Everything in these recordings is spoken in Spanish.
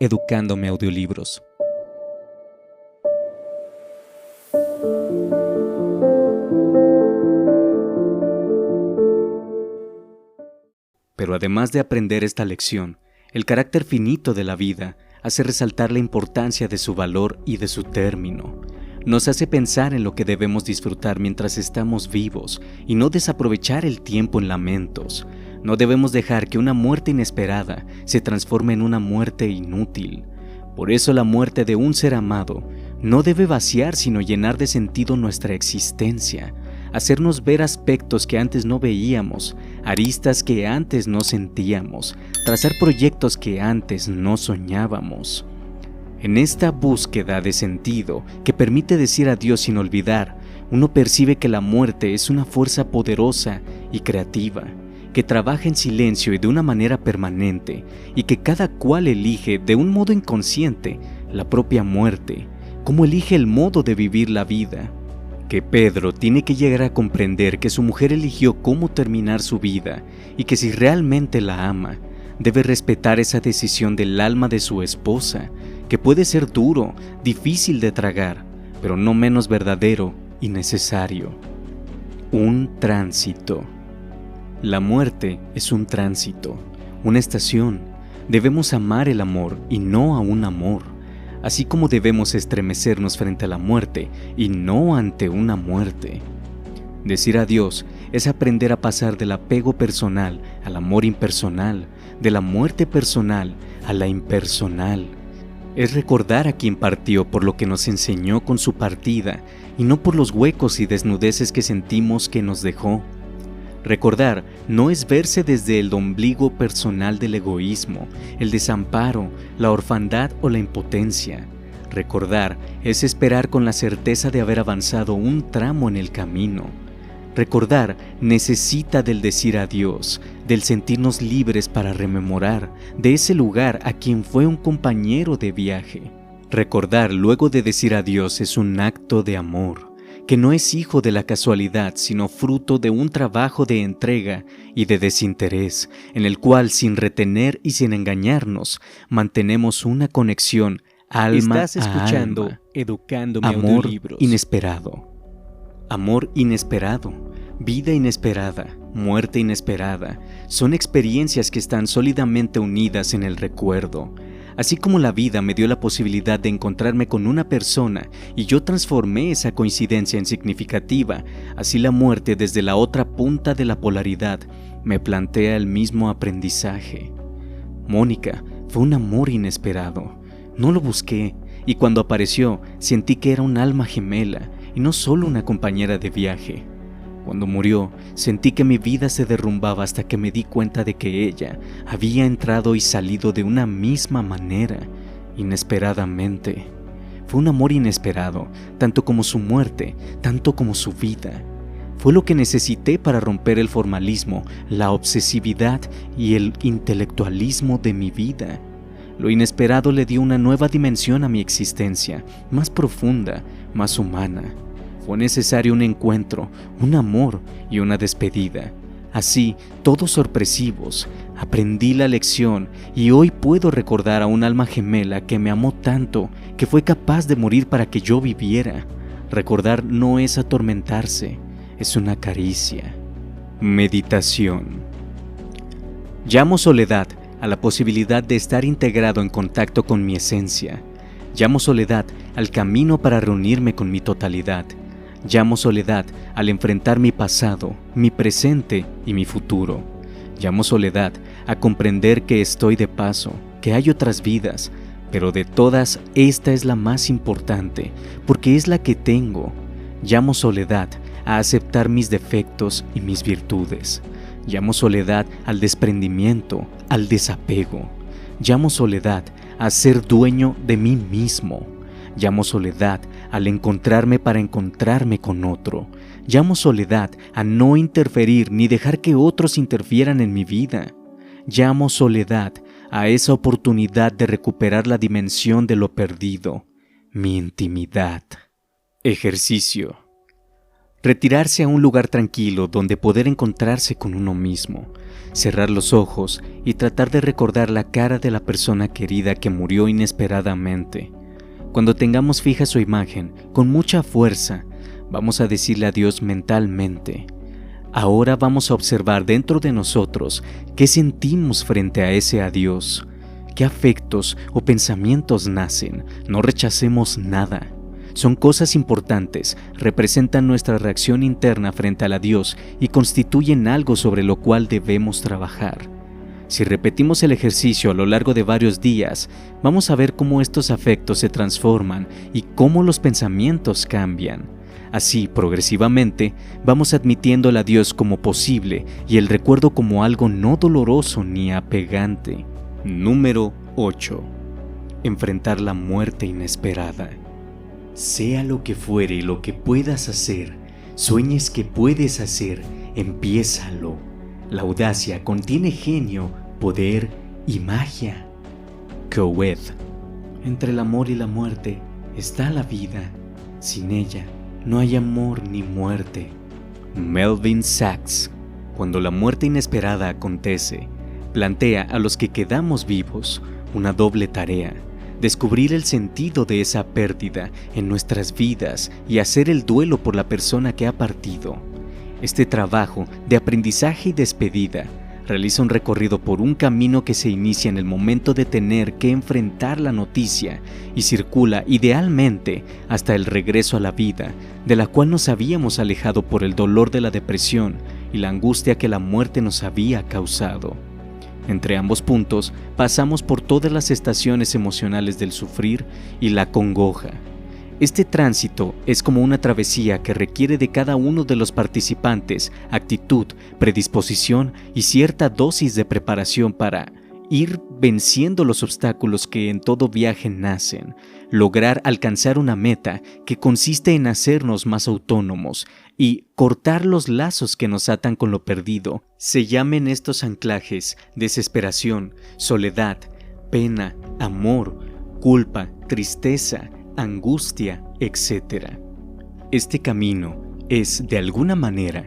Educándome Audiolibros. Pero además de aprender esta lección, el carácter finito de la vida hace resaltar la importancia de su valor y de su término. Nos hace pensar en lo que debemos disfrutar mientras estamos vivos y no desaprovechar el tiempo en lamentos. No debemos dejar que una muerte inesperada se transforme en una muerte inútil. Por eso la muerte de un ser amado no debe vaciar sino llenar de sentido nuestra existencia, hacernos ver aspectos que antes no veíamos, aristas que antes no sentíamos, trazar proyectos que antes no soñábamos. En esta búsqueda de sentido que permite decir adiós sin olvidar, uno percibe que la muerte es una fuerza poderosa y creativa, que trabaja en silencio y de una manera permanente, y que cada cual elige de un modo inconsciente la propia muerte, como elige el modo de vivir la vida. Que Pedro tiene que llegar a comprender que su mujer eligió cómo terminar su vida y que si realmente la ama, debe respetar esa decisión del alma de su esposa, que puede ser duro, difícil de tragar, pero no menos verdadero y necesario. Un tránsito. La muerte es un tránsito, una estación. Debemos amar el amor y no a un amor, así como debemos estremecernos frente a la muerte y no ante una muerte. Decir adiós es aprender a pasar del apego personal al amor impersonal, de la muerte personal a la impersonal. Es recordar a quien partió por lo que nos enseñó con su partida y no por los huecos y desnudeces que sentimos que nos dejó. Recordar no es verse desde el ombligo personal del egoísmo, el desamparo, la orfandad o la impotencia. Recordar es esperar con la certeza de haber avanzado un tramo en el camino. Recordar necesita del decir adiós, del sentirnos libres para rememorar, de ese lugar a quien fue un compañero de viaje. Recordar luego de decir adiós es un acto de amor, que no es hijo de la casualidad, sino fruto de un trabajo de entrega y de desinterés, en el cual, sin retener y sin engañarnos, mantenemos una conexión alma Estás escuchando a alma. Educándome Amor Audiolibros. inesperado. Amor inesperado, vida inesperada, muerte inesperada, son experiencias que están sólidamente unidas en el recuerdo. Así como la vida me dio la posibilidad de encontrarme con una persona y yo transformé esa coincidencia en significativa, así la muerte desde la otra punta de la polaridad me plantea el mismo aprendizaje. Mónica fue un amor inesperado. No lo busqué y cuando apareció sentí que era un alma gemela y no solo una compañera de viaje. Cuando murió, sentí que mi vida se derrumbaba hasta que me di cuenta de que ella había entrado y salido de una misma manera, inesperadamente. Fue un amor inesperado, tanto como su muerte, tanto como su vida. Fue lo que necesité para romper el formalismo, la obsesividad y el intelectualismo de mi vida. Lo inesperado le dio una nueva dimensión a mi existencia, más profunda, más humana. Fue necesario un encuentro, un amor y una despedida. Así, todos sorpresivos, aprendí la lección y hoy puedo recordar a un alma gemela que me amó tanto que fue capaz de morir para que yo viviera. Recordar no es atormentarse, es una caricia. Meditación. Llamo soledad a la posibilidad de estar integrado en contacto con mi esencia. Llamo soledad al camino para reunirme con mi totalidad. Llamo soledad al enfrentar mi pasado, mi presente y mi futuro. Llamo soledad a comprender que estoy de paso, que hay otras vidas, pero de todas esta es la más importante, porque es la que tengo. Llamo soledad a aceptar mis defectos y mis virtudes. Llamo soledad al desprendimiento, al desapego. Llamo soledad a ser dueño de mí mismo. Llamo soledad al encontrarme para encontrarme con otro. Llamo soledad a no interferir ni dejar que otros interfieran en mi vida. Llamo soledad a esa oportunidad de recuperar la dimensión de lo perdido, mi intimidad. Ejercicio. Retirarse a un lugar tranquilo donde poder encontrarse con uno mismo, cerrar los ojos y tratar de recordar la cara de la persona querida que murió inesperadamente. Cuando tengamos fija su imagen, con mucha fuerza, vamos a decirle adiós mentalmente. Ahora vamos a observar dentro de nosotros qué sentimos frente a ese adiós, qué afectos o pensamientos nacen. No rechacemos nada. Son cosas importantes, representan nuestra reacción interna frente al adiós y constituyen algo sobre lo cual debemos trabajar. Si repetimos el ejercicio a lo largo de varios días, vamos a ver cómo estos afectos se transforman y cómo los pensamientos cambian. Así, progresivamente, vamos admitiendo el adiós como posible y el recuerdo como algo no doloroso ni apegante. Número 8. Enfrentar la muerte inesperada. Sea lo que fuere y lo que puedas hacer, sueñes que puedes hacer, empiézalo. La audacia contiene genio, poder y magia. Goethe. Entre el amor y la muerte está la vida. Sin ella no hay amor ni muerte. Melvin Sachs. Cuando la muerte inesperada acontece, plantea a los que quedamos vivos una doble tarea: descubrir el sentido de esa pérdida en nuestras vidas y hacer el duelo por la persona que ha partido. Este trabajo de aprendizaje y despedida realiza un recorrido por un camino que se inicia en el momento de tener que enfrentar la noticia y circula idealmente hasta el regreso a la vida, de la cual nos habíamos alejado por el dolor de la depresión y la angustia que la muerte nos había causado. Entre ambos puntos pasamos por todas las estaciones emocionales del sufrir y la congoja. Este tránsito es como una travesía que requiere de cada uno de los participantes actitud, predisposición y cierta dosis de preparación para ir venciendo los obstáculos que en todo viaje nacen, lograr alcanzar una meta que consiste en hacernos más autónomos y cortar los lazos que nos atan con lo perdido. Se llamen estos anclajes desesperación, soledad, pena, amor, culpa, tristeza, angustia, etc. Este camino es, de alguna manera,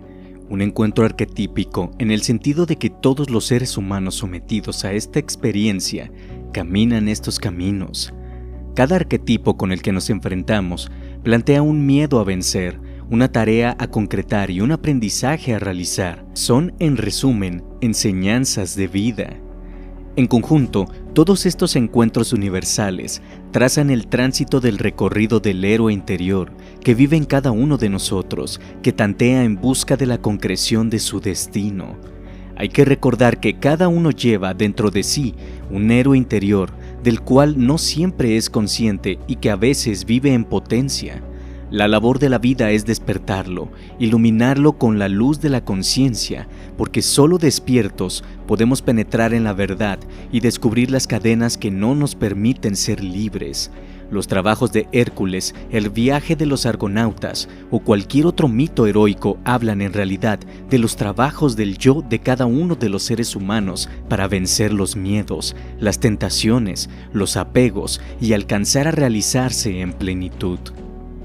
un encuentro arquetípico en el sentido de que todos los seres humanos sometidos a esta experiencia caminan estos caminos. Cada arquetipo con el que nos enfrentamos plantea un miedo a vencer, una tarea a concretar y un aprendizaje a realizar. Son, en resumen, enseñanzas de vida. En conjunto, todos estos encuentros universales trazan el tránsito del recorrido del héroe interior que vive en cada uno de nosotros, que tantea en busca de la concreción de su destino. Hay que recordar que cada uno lleva dentro de sí un héroe interior del cual no siempre es consciente y que a veces vive en potencia. La labor de la vida es despertarlo, iluminarlo con la luz de la conciencia, porque solo despiertos podemos penetrar en la verdad y descubrir las cadenas que no nos permiten ser libres. Los trabajos de Hércules, el viaje de los argonautas o cualquier otro mito heroico hablan en realidad de los trabajos del yo de cada uno de los seres humanos para vencer los miedos, las tentaciones, los apegos y alcanzar a realizarse en plenitud.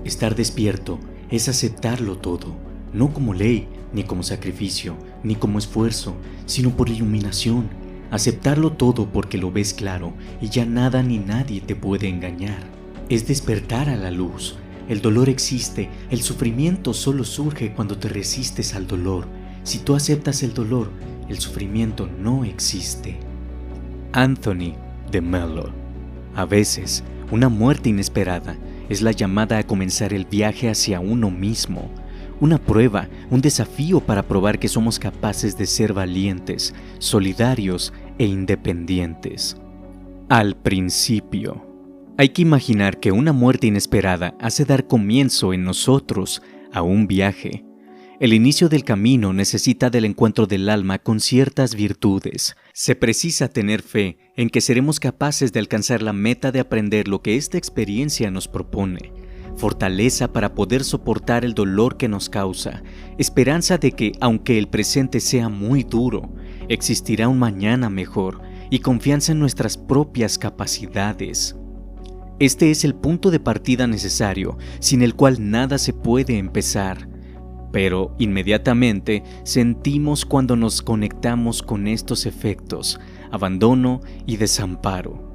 Estar despierto es aceptarlo todo, no como ley, ni como sacrificio, ni como esfuerzo, sino por iluminación. Aceptarlo todo porque lo ves claro y ya nada ni nadie te puede engañar. Es despertar a la luz. El dolor existe, el sufrimiento solo surge cuando te resistes al dolor. Si tú aceptas el dolor, el sufrimiento no existe. Anthony de Mello. A veces, una muerte inesperada es la llamada a comenzar el viaje hacia uno mismo, una prueba, un desafío para probar que somos capaces de ser valientes, solidarios e independientes. Al principio, hay que imaginar que una muerte inesperada hace dar comienzo en nosotros a un viaje. El inicio del camino necesita del encuentro del alma con ciertas virtudes. Se precisa tener fe en que seremos capaces de alcanzar la meta de aprender lo que esta experiencia nos propone. Fortaleza para poder soportar el dolor que nos causa. Esperanza de que, aunque el presente sea muy duro, existirá un mañana mejor y confianza en nuestras propias capacidades. Este es el punto de partida necesario, sin el cual nada se puede empezar. Pero inmediatamente sentimos cuando nos conectamos con estos efectos, abandono y desamparo.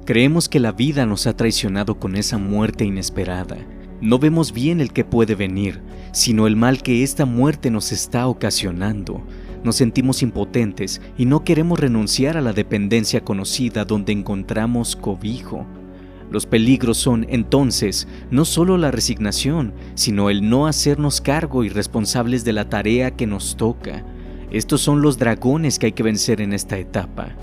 Creemos que la vida nos ha traicionado con esa muerte inesperada. No vemos bien el que puede venir, sino el mal que esta muerte nos está ocasionando. Nos sentimos impotentes y no queremos renunciar a la dependencia conocida donde encontramos cobijo. Los peligros son, entonces, no solo la resignación, sino el no hacernos cargo y responsables de la tarea que nos toca. Estos son los dragones que hay que vencer en esta etapa.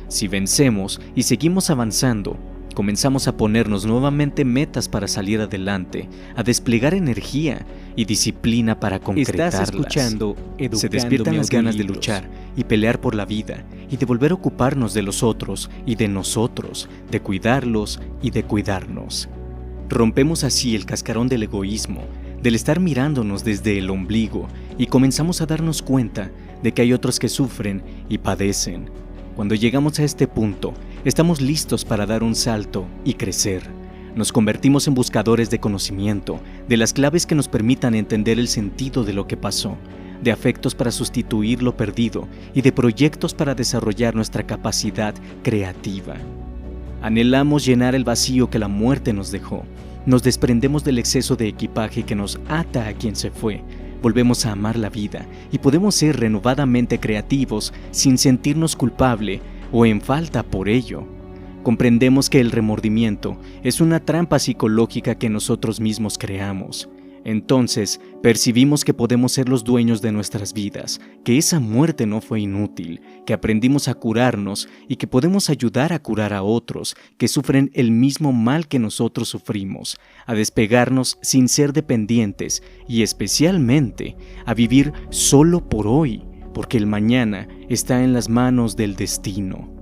Si vencemos y seguimos avanzando, comenzamos a ponernos nuevamente metas para salir adelante, a desplegar energía y disciplina para concretarlas. Estás escuchando Se despiertan las ganas de luchar y pelear por la vida y de volver a ocuparnos de los otros y de nosotros, de cuidarlos y de cuidarnos. Rompemos así el cascarón del egoísmo, del estar mirándonos desde el ombligo, y comenzamos a darnos cuenta de que hay otros que sufren y padecen. Cuando llegamos a este punto, estamos listos para dar un salto y crecer. Nos convertimos en buscadores de conocimiento, de las claves que nos permitan entender el sentido de lo que pasó, de afectos para sustituir lo perdido y de proyectos para desarrollar nuestra capacidad creativa. Anhelamos llenar el vacío que la muerte nos dejó. Nos desprendemos del exceso de equipaje que nos ata a quien se fue. Volvemos a amar la vida y podemos ser renovadamente creativos sin sentirnos culpable o en falta por ello. Comprendemos que el remordimiento es una trampa psicológica que nosotros mismos creamos. Entonces, percibimos que podemos ser los dueños de nuestras vidas, que esa muerte no fue inútil, que aprendimos a curarnos y que podemos ayudar a curar a otros que sufren el mismo mal que nosotros sufrimos, a despegarnos sin ser dependientes y especialmente a vivir solo por hoy, porque el mañana está en las manos del destino.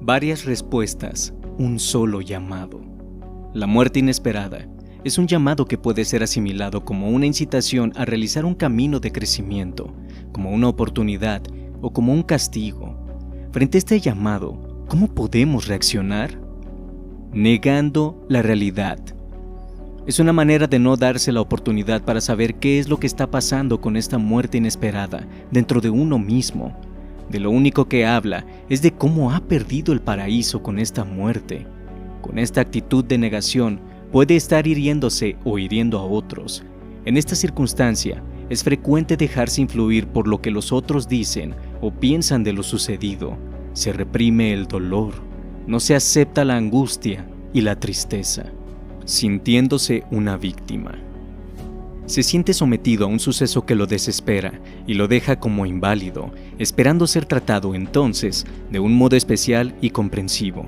Varias respuestas, un solo llamado. La muerte inesperada es un llamado que puede ser asimilado como una incitación a realizar un camino de crecimiento, como una oportunidad o como un castigo. Frente a este llamado, ¿cómo podemos reaccionar? Negando la realidad. Es una manera de no darse la oportunidad para saber qué es lo que está pasando con esta muerte inesperada dentro de uno mismo. De lo único que habla es de cómo ha perdido el paraíso con esta muerte. Con esta actitud de negación, puede estar hiriéndose o hiriendo a otros. En esta circunstancia, es frecuente dejarse influir por lo que los otros dicen o piensan de lo sucedido. Se reprime el dolor, no se acepta la angustia y la tristeza, sintiéndose una víctima. Se siente sometido a un suceso que lo desespera y lo deja como inválido, esperando ser tratado entonces de un modo especial y comprensivo.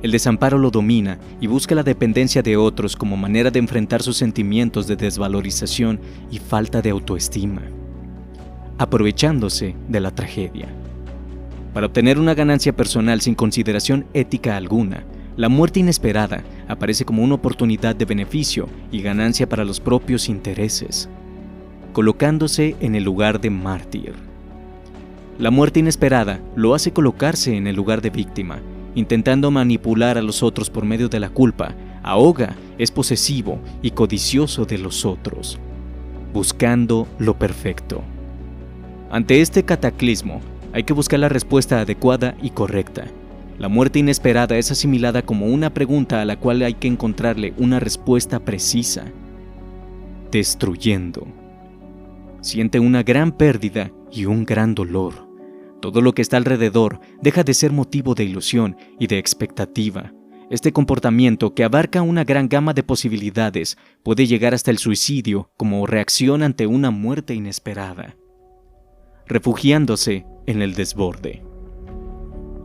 El desamparo lo domina y busca la dependencia de otros como manera de enfrentar sus sentimientos de desvalorización y falta de autoestima, aprovechándose de la tragedia. Para obtener una ganancia personal sin consideración ética alguna, la muerte inesperada aparece como una oportunidad de beneficio y ganancia para los propios intereses, colocándose en el lugar de mártir. La muerte inesperada lo hace colocarse en el lugar de víctima, intentando manipular a los otros por medio de la culpa, ahoga, es posesivo y codicioso de los otros, buscando lo perfecto. Ante este cataclismo, hay que buscar la respuesta adecuada y correcta. La muerte inesperada es asimilada como una pregunta a la cual hay que encontrarle una respuesta precisa. Destruyendo. Siente una gran pérdida y un gran dolor. Todo lo que está alrededor deja de ser motivo de ilusión y de expectativa. Este comportamiento, que abarca una gran gama de posibilidades, puede llegar hasta el suicidio como reacción ante una muerte inesperada, refugiándose en el desborde.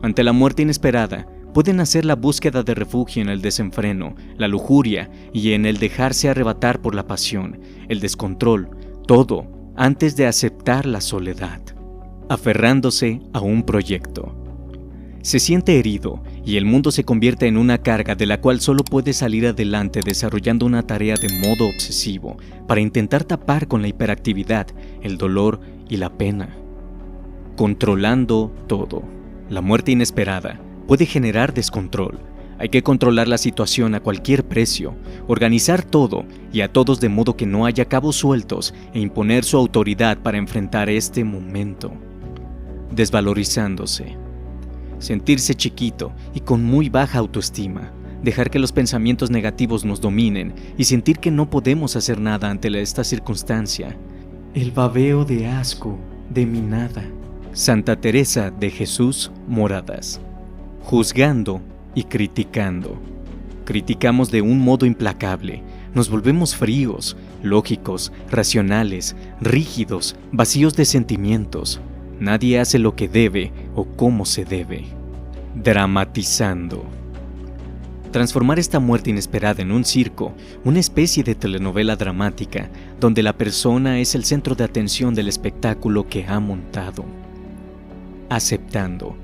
Ante la muerte inesperada, puede nacer la búsqueda de refugio en el desenfreno, la lujuria y en el dejarse arrebatar por la pasión, el descontrol, todo antes de aceptar la soledad, aferrándose a un proyecto. Se siente herido y el mundo se convierte en una carga de la cual solo puede salir adelante desarrollando una tarea de modo obsesivo para intentar tapar con la hiperactividad el dolor y la pena. Controlando todo. La muerte inesperada puede generar descontrol. Hay que controlar la situación a cualquier precio, organizar todo y a todos de modo que no haya cabos sueltos e imponer su autoridad para enfrentar este momento. Desvalorizándose. Sentirse chiquito y con muy baja autoestima. Dejar que los pensamientos negativos nos dominen y sentir que no podemos hacer nada ante esta circunstancia. El babeo de asco de mi nada. Santa Teresa de Jesús Moradas. Juzgando y criticando. Criticamos de un modo implacable, nos volvemos fríos, lógicos, racionales, rígidos, vacíos de sentimientos. Nadie hace lo que debe o cómo se debe. Dramatizando. Transformar esta muerte inesperada en un circo, una especie de telenovela dramática, donde la persona es el centro de atención del espectáculo que ha montado. Aceptando.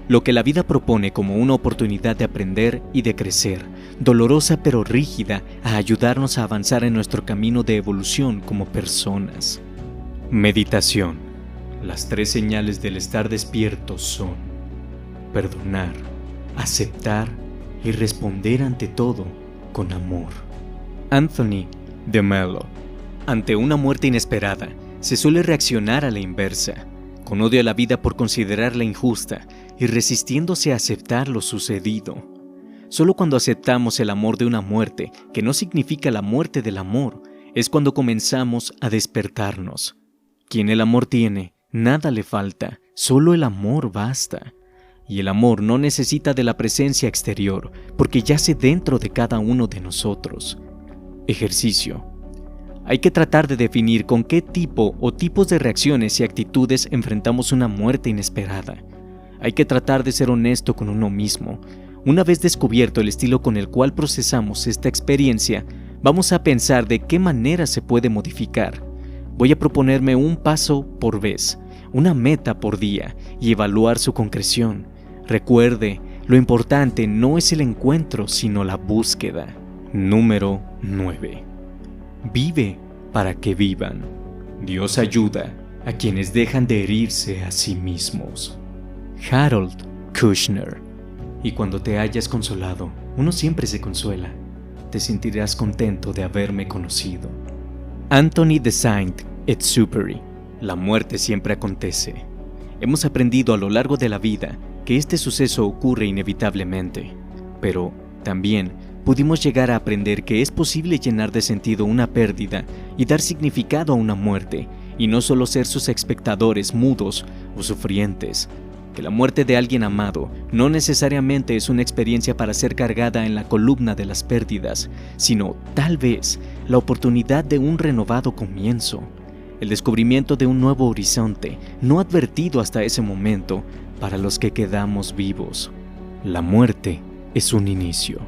Lo que la vida propone como una oportunidad de aprender y de crecer, dolorosa pero rígida, a ayudarnos a avanzar en nuestro camino de evolución como personas. Meditación. Las 3 señales del estar despierto son: perdonar, aceptar y responder ante todo con amor. Anthony de Mello. Ante una muerte inesperada, se suele reaccionar a la inversa, con odio a la vida por considerarla injusta y resistiéndose a aceptar lo sucedido. Solo cuando aceptamos el amor de una muerte, que no significa la muerte del amor, es cuando comenzamos a despertarnos. Quien el amor tiene, nada le falta, solo el amor basta. Y el amor no necesita de la presencia exterior, porque yace dentro de cada uno de nosotros. Ejercicio. Hay que tratar de definir con qué tipo o tipos de reacciones y actitudes enfrentamos una muerte inesperada. Hay que tratar de ser honesto con uno mismo. Una vez descubierto el estilo con el cual procesamos esta experiencia, vamos a pensar de qué manera se puede modificar. Voy a proponerme un paso por vez, una meta por día y evaluar su concreción. Recuerde, lo importante no es el encuentro, sino la búsqueda. Número 9. Vive para que vivan. Dios ayuda a quienes dejan de herirse a sí mismos. Harold Kushner. Y cuando te hayas consolado, uno siempre se consuela. Te sentirás contento de haberme conocido. Anthony de Saint-Exupéry. La muerte siempre acontece. Hemos aprendido a lo largo de la vida que este suceso ocurre inevitablemente, pero también pudimos llegar a aprender que es posible llenar de sentido una pérdida y dar significado a una muerte, y no solo ser sus espectadores mudos o sufrientes. Que la muerte de alguien amado no necesariamente es una experiencia para ser cargada en la columna de las pérdidas, sino tal vez la oportunidad de un renovado comienzo. El descubrimiento de un nuevo horizonte, no advertido hasta ese momento, para los que quedamos vivos. La muerte es un inicio.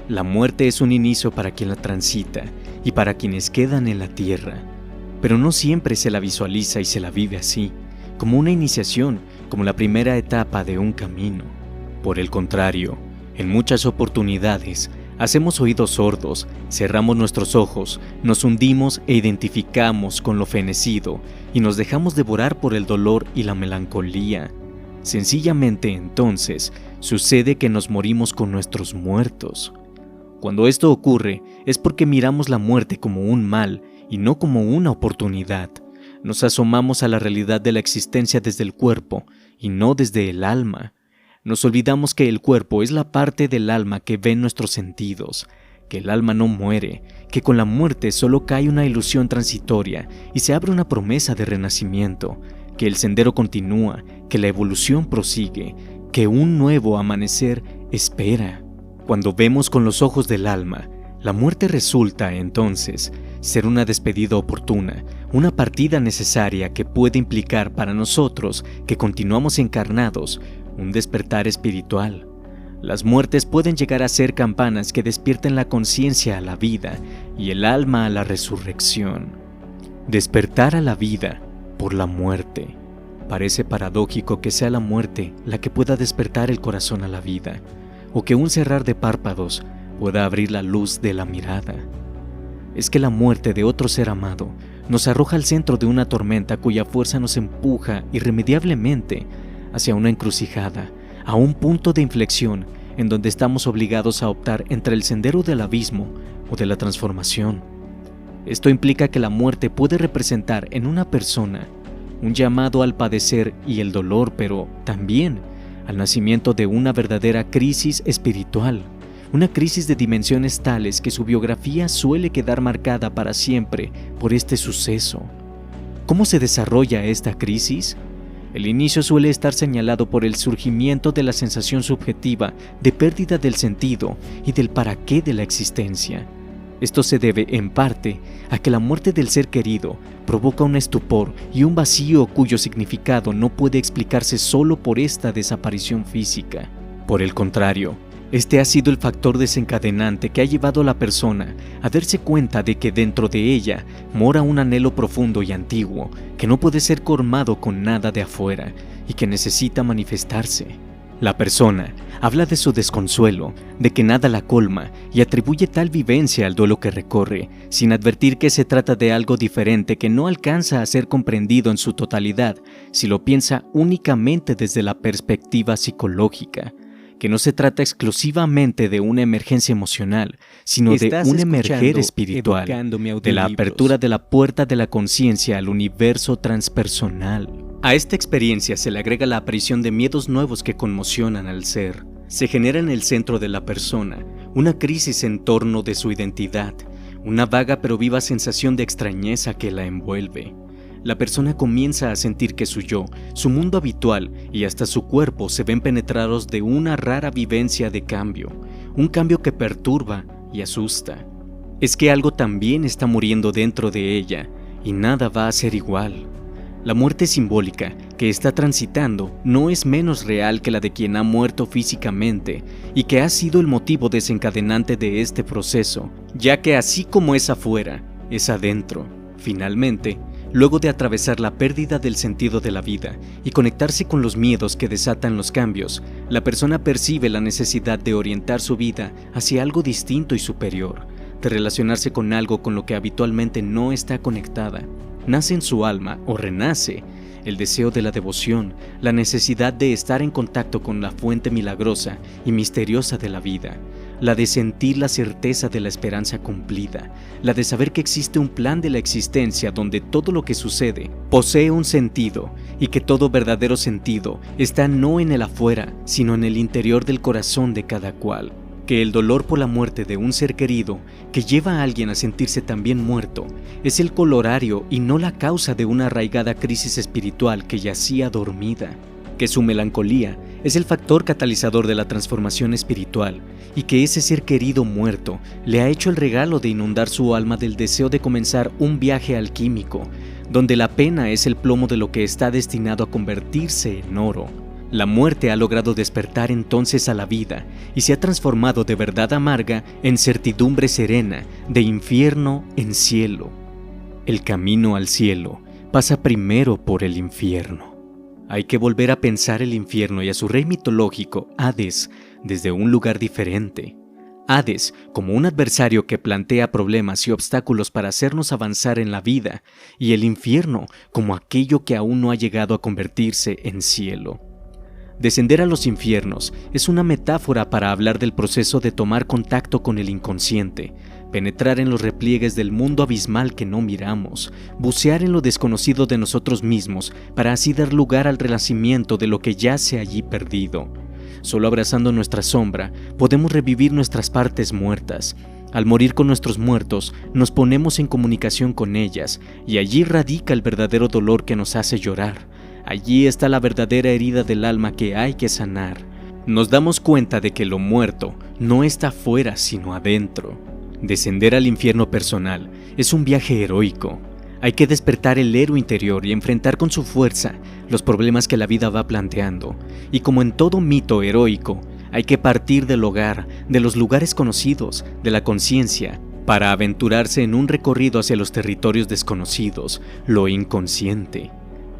La muerte es un inicio para quien la transita y para quienes quedan en la tierra. Pero no siempre se la visualiza y se la vive así, como una iniciación, como la primera etapa de un camino. Por el contrario, en muchas oportunidades, hacemos oídos sordos, cerramos nuestros ojos, nos hundimos e identificamos con lo fenecido y nos dejamos devorar por el dolor y la melancolía. Sencillamente entonces sucede que nos morimos con nuestros muertos. Cuando esto ocurre es porque miramos la muerte como un mal y no como una oportunidad. Nos asomamos a la realidad de la existencia desde el cuerpo y no desde el alma. Nos olvidamos que el cuerpo es la parte del alma que ve nuestros sentidos, que el alma no muere, que con la muerte solo cae una ilusión transitoria y se abre una promesa de renacimiento, que el sendero continúa, que la evolución prosigue, que un nuevo amanecer espera. Cuando vemos con los ojos del alma, la muerte resulta, entonces, ser una despedida oportuna, una partida necesaria que puede implicar para nosotros, que continuamos encarnados, un despertar espiritual. Las muertes pueden llegar a ser campanas que despierten la conciencia a la vida y el alma a la resurrección. Despertar a la vida por la muerte. Parece paradójico que sea la muerte la que pueda despertar el corazón a la vida, o que un cerrar de párpados pueda abrir la luz de la mirada. Es que la muerte de otro ser amado nos arroja al centro de una tormenta cuya fuerza nos empuja irremediablemente hacia una encrucijada, a un punto de inflexión en donde estamos obligados a optar entre el sendero del abismo o de la transformación. Esto implica que la muerte puede representar en una persona un llamado al padecer y el dolor, pero también al nacimiento de una verdadera crisis espiritual, una crisis de dimensiones tales que su biografía suele quedar marcada para siempre por este suceso. ¿Cómo se desarrolla esta crisis? El inicio suele estar señalado por el surgimiento de la sensación subjetiva de pérdida del sentido y del para qué de la existencia. Esto se debe, en parte, a que la muerte del ser querido provoca un estupor y un vacío cuyo significado no puede explicarse solo por esta desaparición física. Por el contrario, este ha sido el factor desencadenante que ha llevado a la persona a darse cuenta de que dentro de ella mora un anhelo profundo y antiguo que no puede ser colmado con nada de afuera y que necesita manifestarse. La persona habla de su desconsuelo, de que nada la colma y atribuye tal vivencia al duelo que recorre, sin advertir que se trata de algo diferente que no alcanza a ser comprendido en su totalidad si lo piensa únicamente desde la perspectiva psicológica, que no se trata exclusivamente de una emergencia emocional, sino de un emerger espiritual, de la apertura de la puerta de la conciencia al universo transpersonal. A esta experiencia se le agrega la aparición de miedos nuevos que conmocionan al ser. Se genera en el centro de la persona una crisis en torno de su identidad, una vaga pero viva sensación de extrañeza que la envuelve. La persona comienza a sentir que su yo, su mundo habitual y hasta su cuerpo se ven penetrados de una rara vivencia de cambio, un cambio que perturba y asusta. Es que algo también está muriendo dentro de ella y nada va a ser igual. La muerte simbólica que está transitando no es menos real que la de quien ha muerto físicamente y que ha sido el motivo desencadenante de este proceso, ya que así como es afuera, es adentro. Finalmente, luego de atravesar la pérdida del sentido de la vida y conectarse con los miedos que desatan los cambios, la persona percibe la necesidad de orientar su vida hacia algo distinto y superior, de relacionarse con algo con lo que habitualmente no está conectada. Nace en su alma, o renace, el deseo de la devoción, la necesidad de estar en contacto con la fuente milagrosa y misteriosa de la vida, la de sentir la certeza de la esperanza cumplida, la de saber que existe un plan de la existencia donde todo lo que sucede posee un sentido y que todo verdadero sentido está no en el afuera, sino en el interior del corazón de cada cual. Que el dolor por la muerte de un ser querido, que lleva a alguien a sentirse también muerto, es el colorario y no la causa de una arraigada crisis espiritual que yacía dormida. Que su melancolía es el factor catalizador de la transformación espiritual y que ese ser querido muerto le ha hecho el regalo de inundar su alma del deseo de comenzar un viaje alquímico, donde la pena es el plomo de lo que está destinado a convertirse en oro. La muerte ha logrado despertar entonces a la vida y se ha transformado de verdad amarga en certidumbre serena, de infierno en cielo. El camino al cielo pasa primero por el infierno. Hay que volver a pensar el infierno y a su rey mitológico, Hades, desde un lugar diferente. Hades como un adversario que plantea problemas y obstáculos para hacernos avanzar en la vida, y el infierno como aquello que aún no ha llegado a convertirse en cielo. Descender a los infiernos es una metáfora para hablar del proceso de tomar contacto con el inconsciente, penetrar en los repliegues del mundo abismal que no miramos, bucear en lo desconocido de nosotros mismos para así dar lugar al renacimiento de lo que yace allí perdido. Solo abrazando nuestra sombra podemos revivir nuestras partes muertas. Al morir con nuestros muertos, nos ponemos en comunicación con ellas y allí radica el verdadero dolor que nos hace llorar. Allí está la verdadera herida del alma que hay que sanar. Nos damos cuenta de que lo muerto no está afuera sino adentro. Descender al infierno personal es un viaje heroico. Hay que despertar el héroe interior y enfrentar con su fuerza los problemas que la vida va planteando. Y como en todo mito heroico, hay que partir del hogar, de los lugares conocidos, de la conciencia, para aventurarse en un recorrido hacia los territorios desconocidos, lo inconsciente.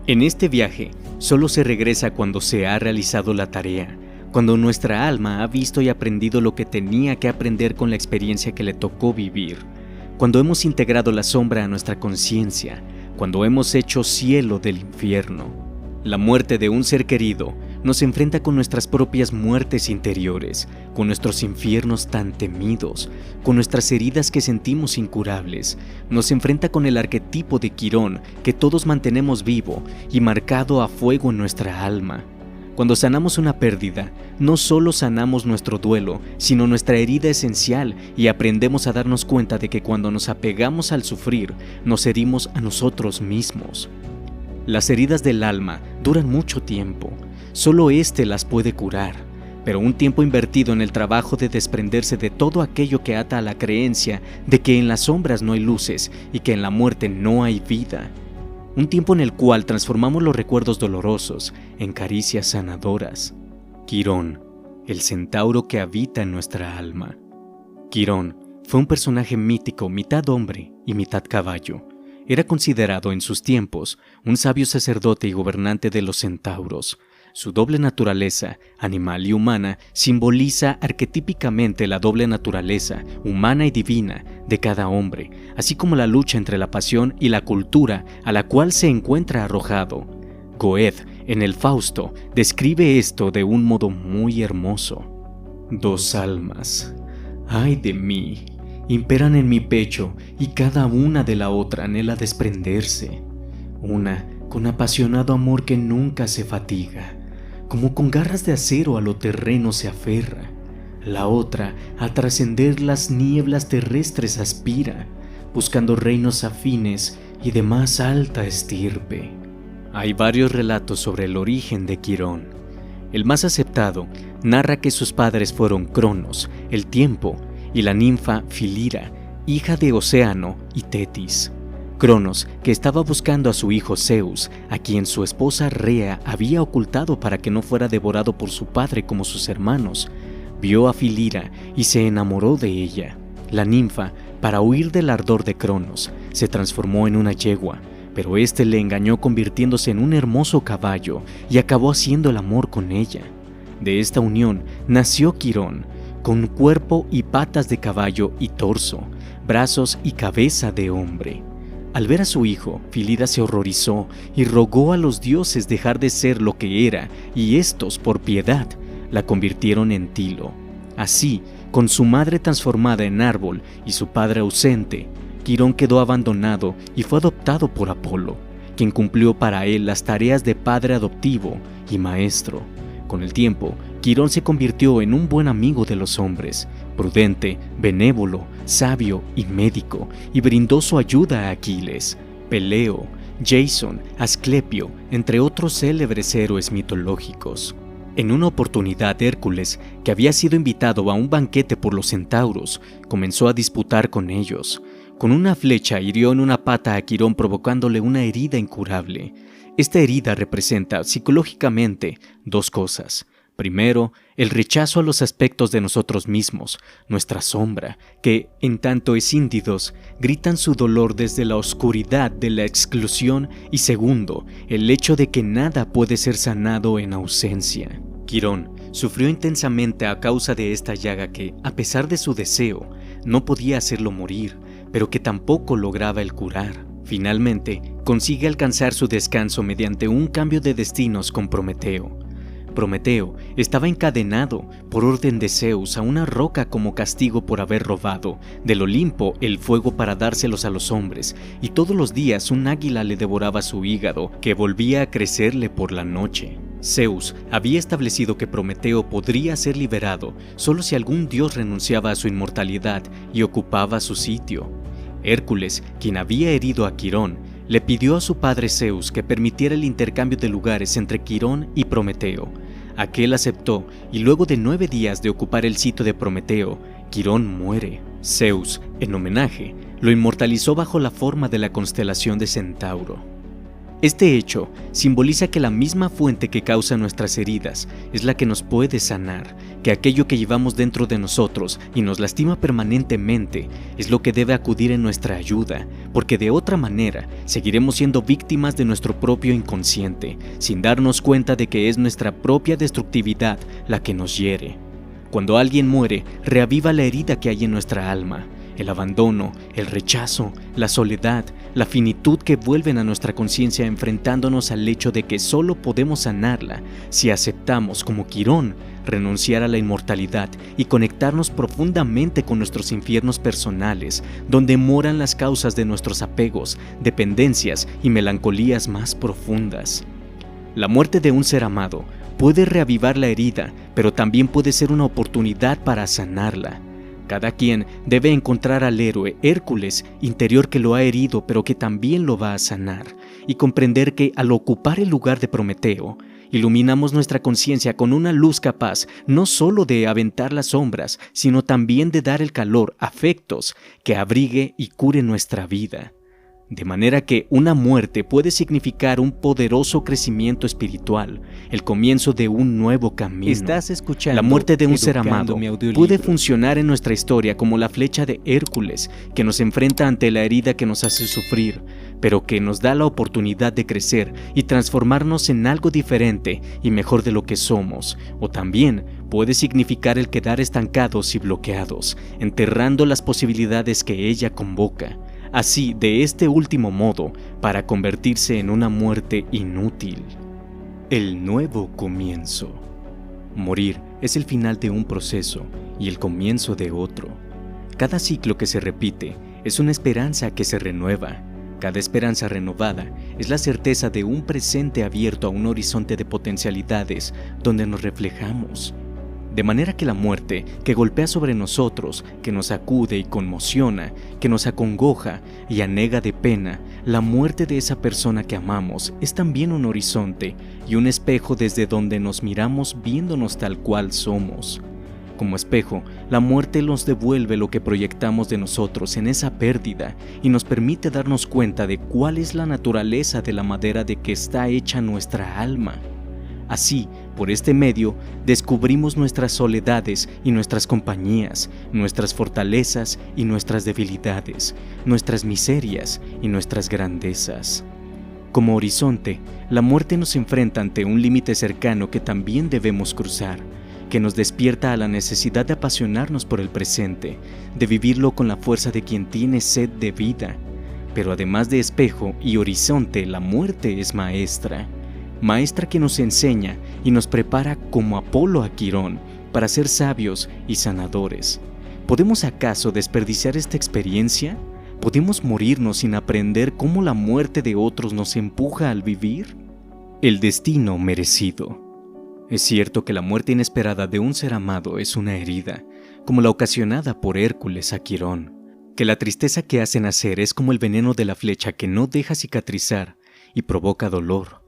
En este viaje, solo se regresa cuando se ha realizado la tarea, cuando nuestra alma ha visto y aprendido lo que tenía que aprender con la experiencia que le tocó vivir, cuando hemos integrado la sombra a nuestra conciencia, cuando hemos hecho cielo del infierno. La muerte de un ser querido nos enfrenta con nuestras propias muertes interiores, con nuestros infiernos tan temidos, con nuestras heridas que sentimos incurables. Nos enfrenta con el arquetipo de Quirón que todos mantenemos vivo y marcado a fuego en nuestra alma. Cuando sanamos una pérdida, no solo sanamos nuestro duelo, sino nuestra herida esencial, y aprendemos a darnos cuenta de que cuando nos apegamos al sufrir, nos herimos a nosotros mismos. Las heridas del alma duran mucho tiempo, solo éste las puede curar, pero un tiempo invertido en el trabajo de desprenderse de todo aquello que ata a la creencia de que en las sombras no hay luces y que en la muerte no hay vida. Un tiempo en el cual transformamos los recuerdos dolorosos en caricias sanadoras. Quirón, el centauro que habita en nuestra alma. Quirón fue un personaje mítico, mitad hombre y mitad caballo. Era considerado en sus tiempos un sabio sacerdote y gobernante de los centauros. Su doble naturaleza, animal y humana, simboliza arquetípicamente la doble naturaleza, humana y divina, de cada hombre, así como la lucha entre la pasión y la cultura a la cual se encuentra arrojado. Goethe, en el Fausto, describe esto de un modo muy hermoso. Dos almas, ay de mí, imperan en mi pecho y cada una de la otra anhela desprenderse. Una con apasionado amor que nunca se fatiga, como con garras de acero a lo terreno se aferra. La otra a trascender las nieblas terrestres aspira, buscando reinos afines y de más alta estirpe. Hay varios relatos sobre el origen de Quirón. El más aceptado narra que sus padres fueron Cronos, el tiempo, y la ninfa Filira, hija de Océano y Tetis. Cronos, que estaba buscando a su hijo Zeus, a quien su esposa Rea había ocultado para que no fuera devorado por su padre como sus hermanos, vio a Filira y se enamoró de ella. La ninfa, para huir del ardor de Cronos, se transformó en una yegua, pero este le engañó convirtiéndose en un hermoso caballo y acabó haciendo el amor con ella. De esta unión nació Quirón, con cuerpo y patas de caballo y torso, brazos y cabeza de hombre. Al ver a su hijo, Filira se horrorizó y rogó a los dioses dejar de ser lo que era, y estos, por piedad, la convirtieron en Tilo. Así, con su madre transformada en árbol y su padre ausente, Quirón quedó abandonado y fue adoptado por Apolo, quien cumplió para él las tareas de padre adoptivo y maestro. Con el tiempo, Quirón se convirtió en un buen amigo de los hombres, prudente, benévolo, sabio y médico, y brindó su ayuda a Aquiles, Peleo, Jason, Asclepio, entre otros célebres héroes mitológicos. En una oportunidad, Hércules, que había sido invitado a un banquete por los centauros, comenzó a disputar con ellos. Con una flecha hirió en una pata a Quirón, provocándole una herida incurable. Esta herida representa psicológicamente dos cosas. Primero, el rechazo a los aspectos de nosotros mismos, nuestra sombra, que, en tanto escíndidos, gritan su dolor desde la oscuridad de la exclusión, y segundo, el hecho de que nada puede ser sanado en ausencia. Quirón sufrió intensamente a causa de esta llaga que, a pesar de su deseo, no podía hacerlo morir, pero que tampoco lograba el curar. Finalmente, consigue alcanzar su descanso mediante un cambio de destinos con Prometeo. Prometeo estaba encadenado por orden de Zeus a una roca como castigo por haber robado del Olimpo el fuego para dárselos a los hombres, y todos los días un águila le devoraba su hígado, que volvía a crecerle por la noche. Zeus había establecido que Prometeo podría ser liberado solo si algún dios renunciaba a su inmortalidad y ocupaba su sitio. Hércules, quien había herido a Quirón, le pidió a su padre Zeus que permitiera el intercambio de lugares entre Quirón y Prometeo. Aquel aceptó, y luego de 9 días de ocupar el sitio de Prometeo, Quirón muere. Zeus, en homenaje, lo inmortalizó bajo la forma de la constelación de Centauro. Este hecho simboliza que la misma fuente que causa nuestras heridas es la que nos puede sanar, que aquello que llevamos dentro de nosotros y nos lastima permanentemente es lo que debe acudir en nuestra ayuda, porque de otra manera seguiremos siendo víctimas de nuestro propio inconsciente, sin darnos cuenta de que es nuestra propia destructividad la que nos hiere. Cuando alguien muere, reaviva la herida que hay en nuestra alma. El abandono, el rechazo, la soledad, la finitud que vuelven a nuestra conciencia enfrentándonos al hecho de que solo podemos sanarla si aceptamos, como Quirón, renunciar a la inmortalidad y conectarnos profundamente con nuestros infiernos personales, donde moran las causas de nuestros apegos, dependencias y melancolías más profundas. La muerte de un ser amado puede reavivar la herida, pero también puede ser una oportunidad para sanarla. Cada quien debe encontrar al héroe Hércules interior que lo ha herido pero que también lo va a sanar, y comprender que al ocupar el lugar de Prometeo, iluminamos nuestra conciencia con una luz capaz no solo de aventar las sombras, sino también de dar el calor, afectos, que abrigue y cure nuestra vida. De manera que una muerte puede significar un poderoso crecimiento espiritual, el comienzo de un nuevo camino. Estás escuchando La muerte de un ser Educando amado mi audiolibro. puede funcionar en nuestra historia como la flecha de Hércules, que nos enfrenta ante la herida que nos hace sufrir, pero que nos da la oportunidad de crecer y transformarnos en algo diferente y mejor de lo que somos. O también puede significar el quedar estancados y bloqueados, enterrando las posibilidades que ella convoca. Así, de este último modo, para convertirse en una muerte inútil. El nuevo comienzo. Morir es el final de un proceso y el comienzo de otro. Cada ciclo que se repite es una esperanza que se renueva. Cada esperanza renovada es la certeza de un presente abierto a un horizonte de potencialidades donde nos reflejamos. De manera que la muerte que golpea sobre nosotros, que nos sacude y conmociona, que nos acongoja y anega de pena, la muerte de esa persona que amamos es también un horizonte y un espejo desde donde nos miramos viéndonos tal cual somos. Como espejo, la muerte nos devuelve lo que proyectamos de nosotros en esa pérdida y nos permite darnos cuenta de cuál es la naturaleza de la madera de que está hecha nuestra alma. Así, por este medio, descubrimos nuestras soledades y nuestras compañías, nuestras fortalezas y nuestras debilidades, nuestras miserias y nuestras grandezas. Como horizonte, la muerte nos enfrenta ante un límite cercano que también debemos cruzar, que nos despierta a la necesidad de apasionarnos por el presente, de vivirlo con la fuerza de quien tiene sed de vida. Pero además de espejo y horizonte, la muerte es maestra. Maestra que nos enseña y nos prepara como Apolo a Quirón para ser sabios y sanadores. ¿Podemos acaso desperdiciar esta experiencia? ¿Podemos morirnos sin aprender cómo la muerte de otros nos empuja al vivir? El destino merecido. Es cierto que la muerte inesperada de un ser amado es una herida, como la ocasionada por Hércules a Quirón, que la tristeza que hace nacer es como el veneno de la flecha que no deja cicatrizar y provoca dolor,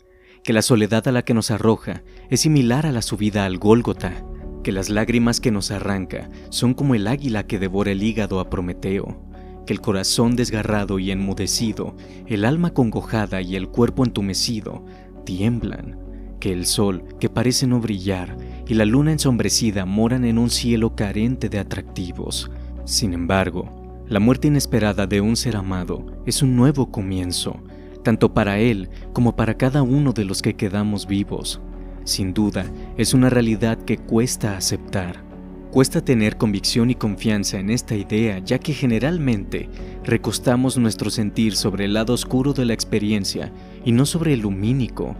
que la soledad a la que nos arroja es similar a la subida al Gólgota, que las lágrimas que nos arranca son como el águila que devora el hígado a Prometeo, que el corazón desgarrado y enmudecido, el alma congojada y el cuerpo entumecido tiemblan, que el sol, que parece no brillar, y la luna ensombrecida moran en un cielo carente de atractivos. Sin embargo, la muerte inesperada de un ser amado es un nuevo comienzo, tanto para él como para cada uno de los que quedamos vivos. Sin duda, es una realidad que cuesta aceptar. Cuesta tener convicción y confianza en esta idea, ya que generalmente recostamos nuestro sentir sobre el lado oscuro de la experiencia y no sobre el lumínico.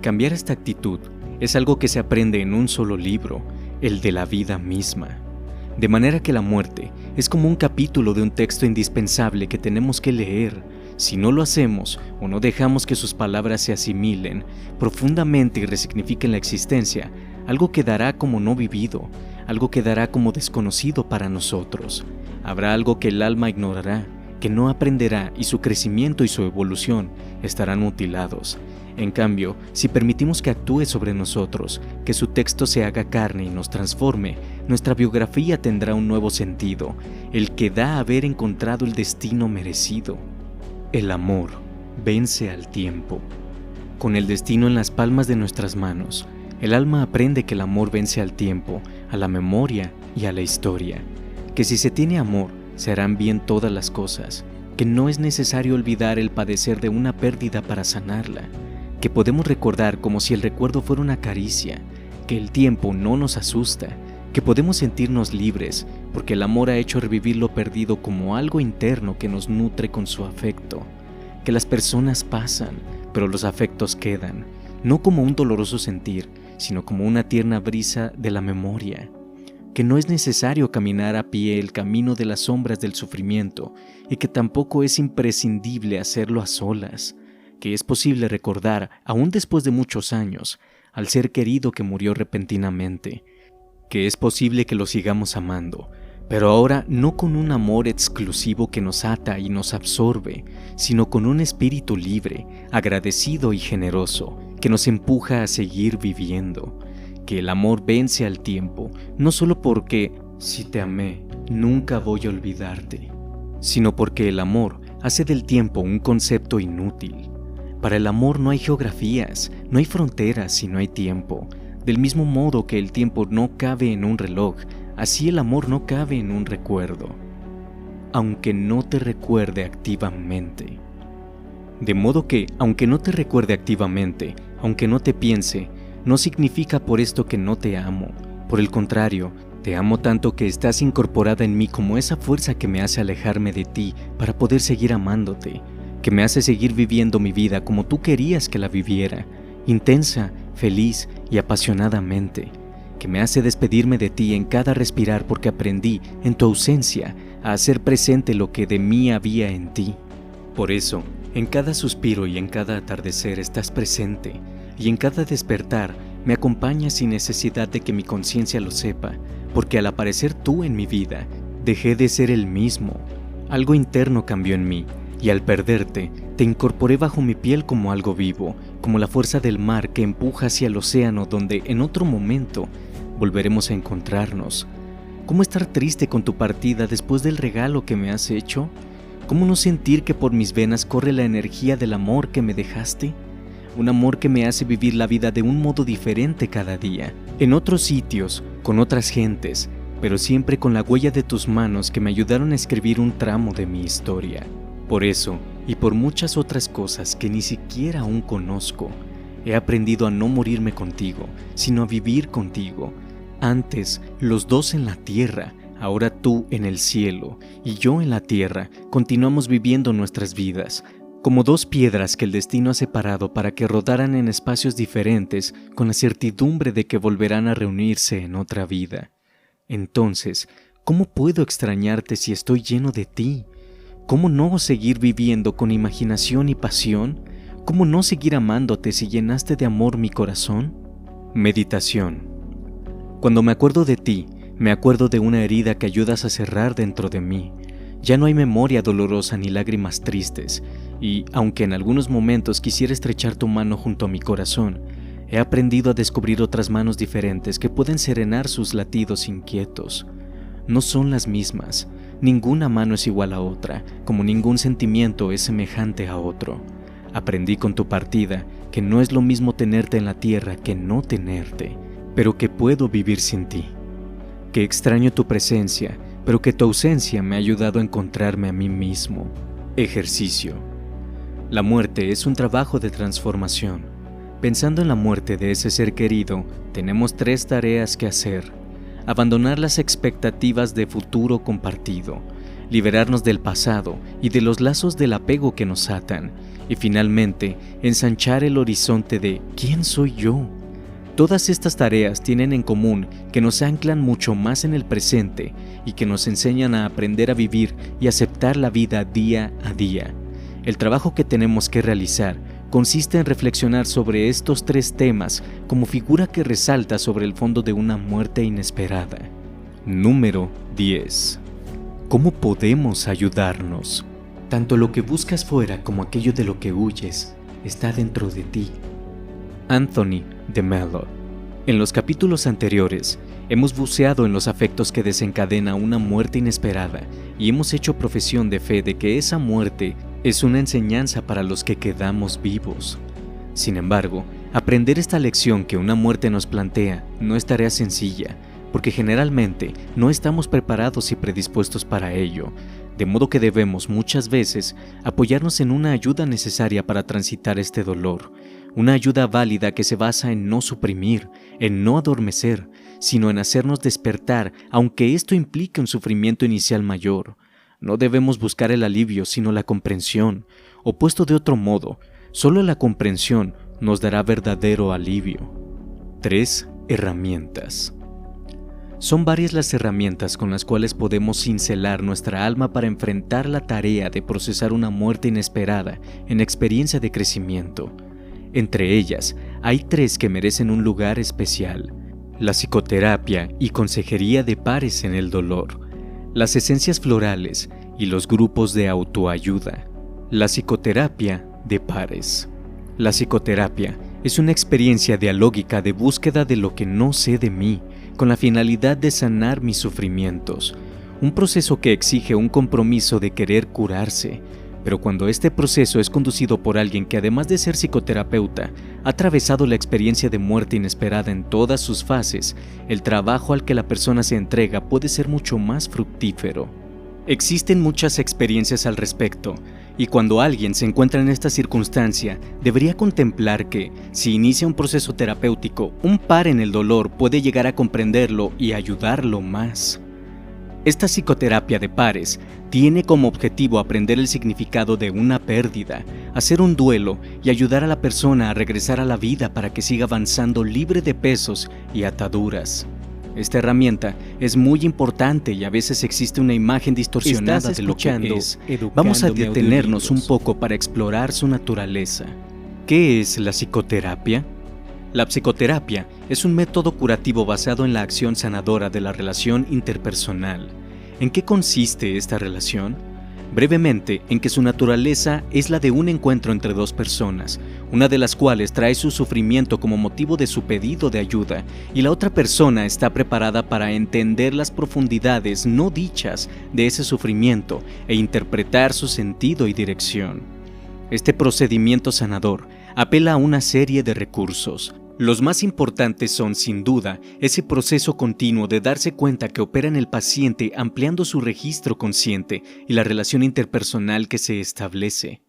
Cambiar esta actitud es algo que se aprende en un solo libro, el de la vida misma. De manera que la muerte es como un capítulo de un texto indispensable que tenemos que leer. Si no lo hacemos o no dejamos que sus palabras se asimilen profundamente y resignifiquen la existencia, algo quedará como no vivido, algo quedará como desconocido para nosotros. Habrá algo que el alma ignorará, que no aprenderá y su crecimiento y su evolución estarán mutilados. En cambio, si permitimos que actúe sobre nosotros, que su texto se haga carne y nos transforme, nuestra biografía tendrá un nuevo sentido, el que da a haber encontrado el destino merecido. El amor vence al tiempo. Con el destino en las palmas de nuestras manos, el alma aprende que el amor vence al tiempo, a la memoria y a la historia, que si se tiene amor, se harán bien todas las cosas, que no es necesario olvidar el padecer de una pérdida para sanarla, que podemos recordar como si el recuerdo fuera una caricia, que el tiempo no nos asusta, que podemos sentirnos libres, porque el amor ha hecho revivir lo perdido como algo interno que nos nutre con su afecto. que las personas pasan, pero los afectos quedan, no como un doloroso sentir, sino como una tierna brisa de la memoria, que no es necesario caminar a pie el camino de las sombras del sufrimiento y que tampoco es imprescindible hacerlo a solas, que es posible recordar, aún después de muchos años, al ser querido que murió repentinamente, que es posible que lo sigamos amando, pero ahora no con un amor exclusivo que nos ata y nos absorbe, sino con un espíritu libre, agradecido y generoso, que nos empuja a seguir viviendo, que el amor vence al tiempo, no solo porque, si te amé, nunca voy a olvidarte, sino porque el amor hace del tiempo un concepto inútil. Para el amor no hay geografías, no hay fronteras y no hay tiempo. Del mismo modo que el tiempo no cabe en un reloj, así el amor no cabe en un recuerdo, aunque no te recuerde activamente. De modo que, aunque no te recuerde activamente, aunque no te piense, no significa por esto que no te amo. Por el contrario, te amo tanto que estás incorporada en mí como esa fuerza que me hace alejarme de ti para poder seguir amándote, que me hace seguir viviendo mi vida como tú querías que la viviera, intensa, feliz y apasionadamente, que me hace despedirme de ti en cada respirar porque aprendí, en tu ausencia, a hacer presente lo que de mí había en ti. Por eso, en cada suspiro y en cada atardecer estás presente, y en cada despertar me acompañas sin necesidad de que mi conciencia lo sepa, porque al aparecer tú en mi vida, dejé de ser el mismo. Algo interno cambió en mí, y al perderte, te incorporé bajo mi piel como algo vivo, como la fuerza del mar que empuja hacia el océano donde en otro momento volveremos a encontrarnos. ¿Cómo estar triste con tu partida después del regalo que me has hecho? ¿Cómo no sentir que por mis venas corre la energía del amor que me dejaste? Un amor que me hace vivir la vida de un modo diferente cada día, en otros sitios, con otras gentes, pero siempre con la huella de tus manos que me ayudaron a escribir un tramo de mi historia. Por eso, y por muchas otras cosas que ni siquiera aún conozco, he aprendido a no morirme contigo, sino a vivir contigo. Antes, los dos en la tierra, ahora tú en el cielo y yo en la tierra, continuamos viviendo nuestras vidas, como dos piedras que el destino ha separado para que rodaran en espacios diferentes con la certidumbre de que volverán a reunirse en otra vida. Entonces, ¿cómo puedo extrañarte si estoy lleno de ti? ¿Cómo no seguir viviendo con imaginación y pasión? ¿Cómo no seguir amándote si llenaste de amor mi corazón? Meditación. Cuando me acuerdo de ti, me acuerdo de una herida que ayudas a cerrar dentro de mí. Ya no hay memoria dolorosa ni lágrimas tristes, y aunque en algunos momentos quisiera estrechar tu mano junto a mi corazón, he aprendido a descubrir otras manos diferentes que pueden serenar sus latidos inquietos. No son las mismas. Ninguna mano es igual a otra, como ningún sentimiento es semejante a otro. Aprendí con tu partida que no es lo mismo tenerte en la tierra que no tenerte, pero que puedo vivir sin ti. Que extraño tu presencia, pero que tu ausencia me ha ayudado a encontrarme a mí mismo. Ejercicio. La muerte es un trabajo de transformación. Pensando en la muerte de ese ser querido, tenemos 3 tareas que hacer. Abandonar las expectativas de futuro compartido, liberarnos del pasado y de los lazos del apego que nos atan, y finalmente ensanchar el horizonte de ¿quién soy yo? Todas estas tareas tienen en común que nos anclan mucho más en el presente y que nos enseñan a aprender a vivir y aceptar la vida día a día. El trabajo que tenemos que realizar consiste en reflexionar sobre estos 3 temas como figura que resalta sobre el fondo de una muerte inesperada. Número 10. ¿Cómo podemos ayudarnos? Tanto lo que buscas fuera como aquello de lo que huyes está dentro de ti. Anthony de Mello. En los capítulos anteriores, hemos buceado en los afectos que desencadena una muerte inesperada y hemos hecho profesión de fe de que esa muerte es una enseñanza para los que quedamos vivos. Sin embargo, aprender esta lección que una muerte nos plantea no es tarea sencilla, porque generalmente no estamos preparados y predispuestos para ello, de modo que debemos muchas veces apoyarnos en una ayuda necesaria para transitar este dolor, una ayuda válida que se basa en no suprimir, en no adormecer, sino en hacernos despertar, aunque esto implique un sufrimiento inicial mayor. No debemos buscar el alivio, sino la comprensión, o puesto de otro modo, solo la comprensión nos dará verdadero alivio. 3. Herramientas. Son varias las herramientas con las cuales podemos cincelar nuestra alma para enfrentar la tarea de procesar una muerte inesperada en experiencia de crecimiento. Entre ellas, hay 3 que merecen un lugar especial: la psicoterapia y consejería de pares en el dolor, las esencias florales y los grupos de autoayuda. La psicoterapia de pares. La psicoterapia es una experiencia dialógica de búsqueda de lo que no sé de mí, con la finalidad de sanar mis sufrimientos, un proceso que exige un compromiso de querer curarse, pero cuando este proceso es conducido por alguien que además de ser psicoterapeuta, ha atravesado la experiencia de muerte inesperada en todas sus fases, el trabajo al que la persona se entrega puede ser mucho más fructífero. Existen muchas experiencias al respecto, y cuando alguien se encuentra en esta circunstancia, debería contemplar que, si inicia un proceso terapéutico, un par en el dolor puede llegar a comprenderlo y ayudarlo más. Esta psicoterapia de pares tiene como objetivo aprender el significado de una pérdida, hacer un duelo y ayudar a la persona a regresar a la vida para que siga avanzando libre de pesos y ataduras. Esta herramienta es muy importante y a veces existe una imagen distorsionada de lo que es. Vamos a detenernos un poco para explorar su naturaleza. ¿Qué es la psicoterapia? La psicoterapia es un método curativo basado en la acción sanadora de la relación interpersonal. ¿En qué consiste esta relación? Brevemente, en que su naturaleza es la de un encuentro entre 2 personas, una de las cuales trae su sufrimiento como motivo de su pedido de ayuda, y la otra persona está preparada para entender las profundidades no dichas de ese sufrimiento e interpretar su sentido y dirección. Este procedimiento sanador apela a una serie de recursos. Los más importantes son, sin duda, ese proceso continuo de darse cuenta que opera en el paciente ampliando su registro consciente y la relación interpersonal que se establece.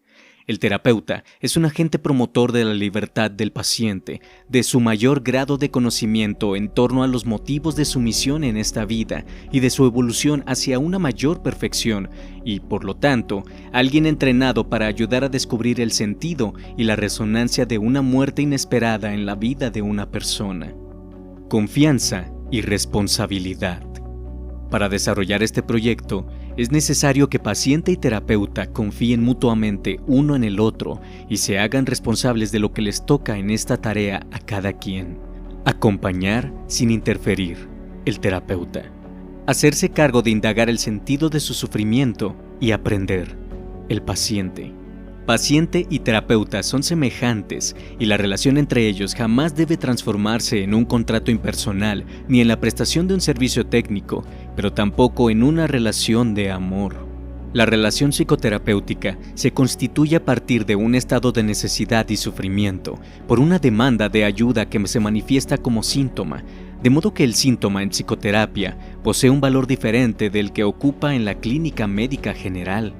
El terapeuta es un agente promotor de la libertad del paciente, de su mayor grado de conocimiento en torno a los motivos de su misión en esta vida y de su evolución hacia una mayor perfección y, por lo tanto, alguien entrenado para ayudar a descubrir el sentido y la resonancia de una muerte inesperada en la vida de una persona. Confianza y responsabilidad. Para desarrollar este proyecto, es necesario que paciente y terapeuta confíen mutuamente uno en el otro y se hagan responsables de lo que les toca en esta tarea a cada quien. Acompañar sin interferir, el terapeuta. Hacerse cargo de indagar el sentido de su sufrimiento y aprender, el paciente. Paciente y terapeuta son semejantes y la relación entre ellos jamás debe transformarse en un contrato impersonal ni en la prestación de un servicio técnico, pero tampoco en una relación de amor. La relación psicoterapéutica se constituye a partir de un estado de necesidad y sufrimiento, por una demanda de ayuda que se manifiesta como síntoma, de modo que el síntoma en psicoterapia posee un valor diferente del que ocupa en la clínica médica general.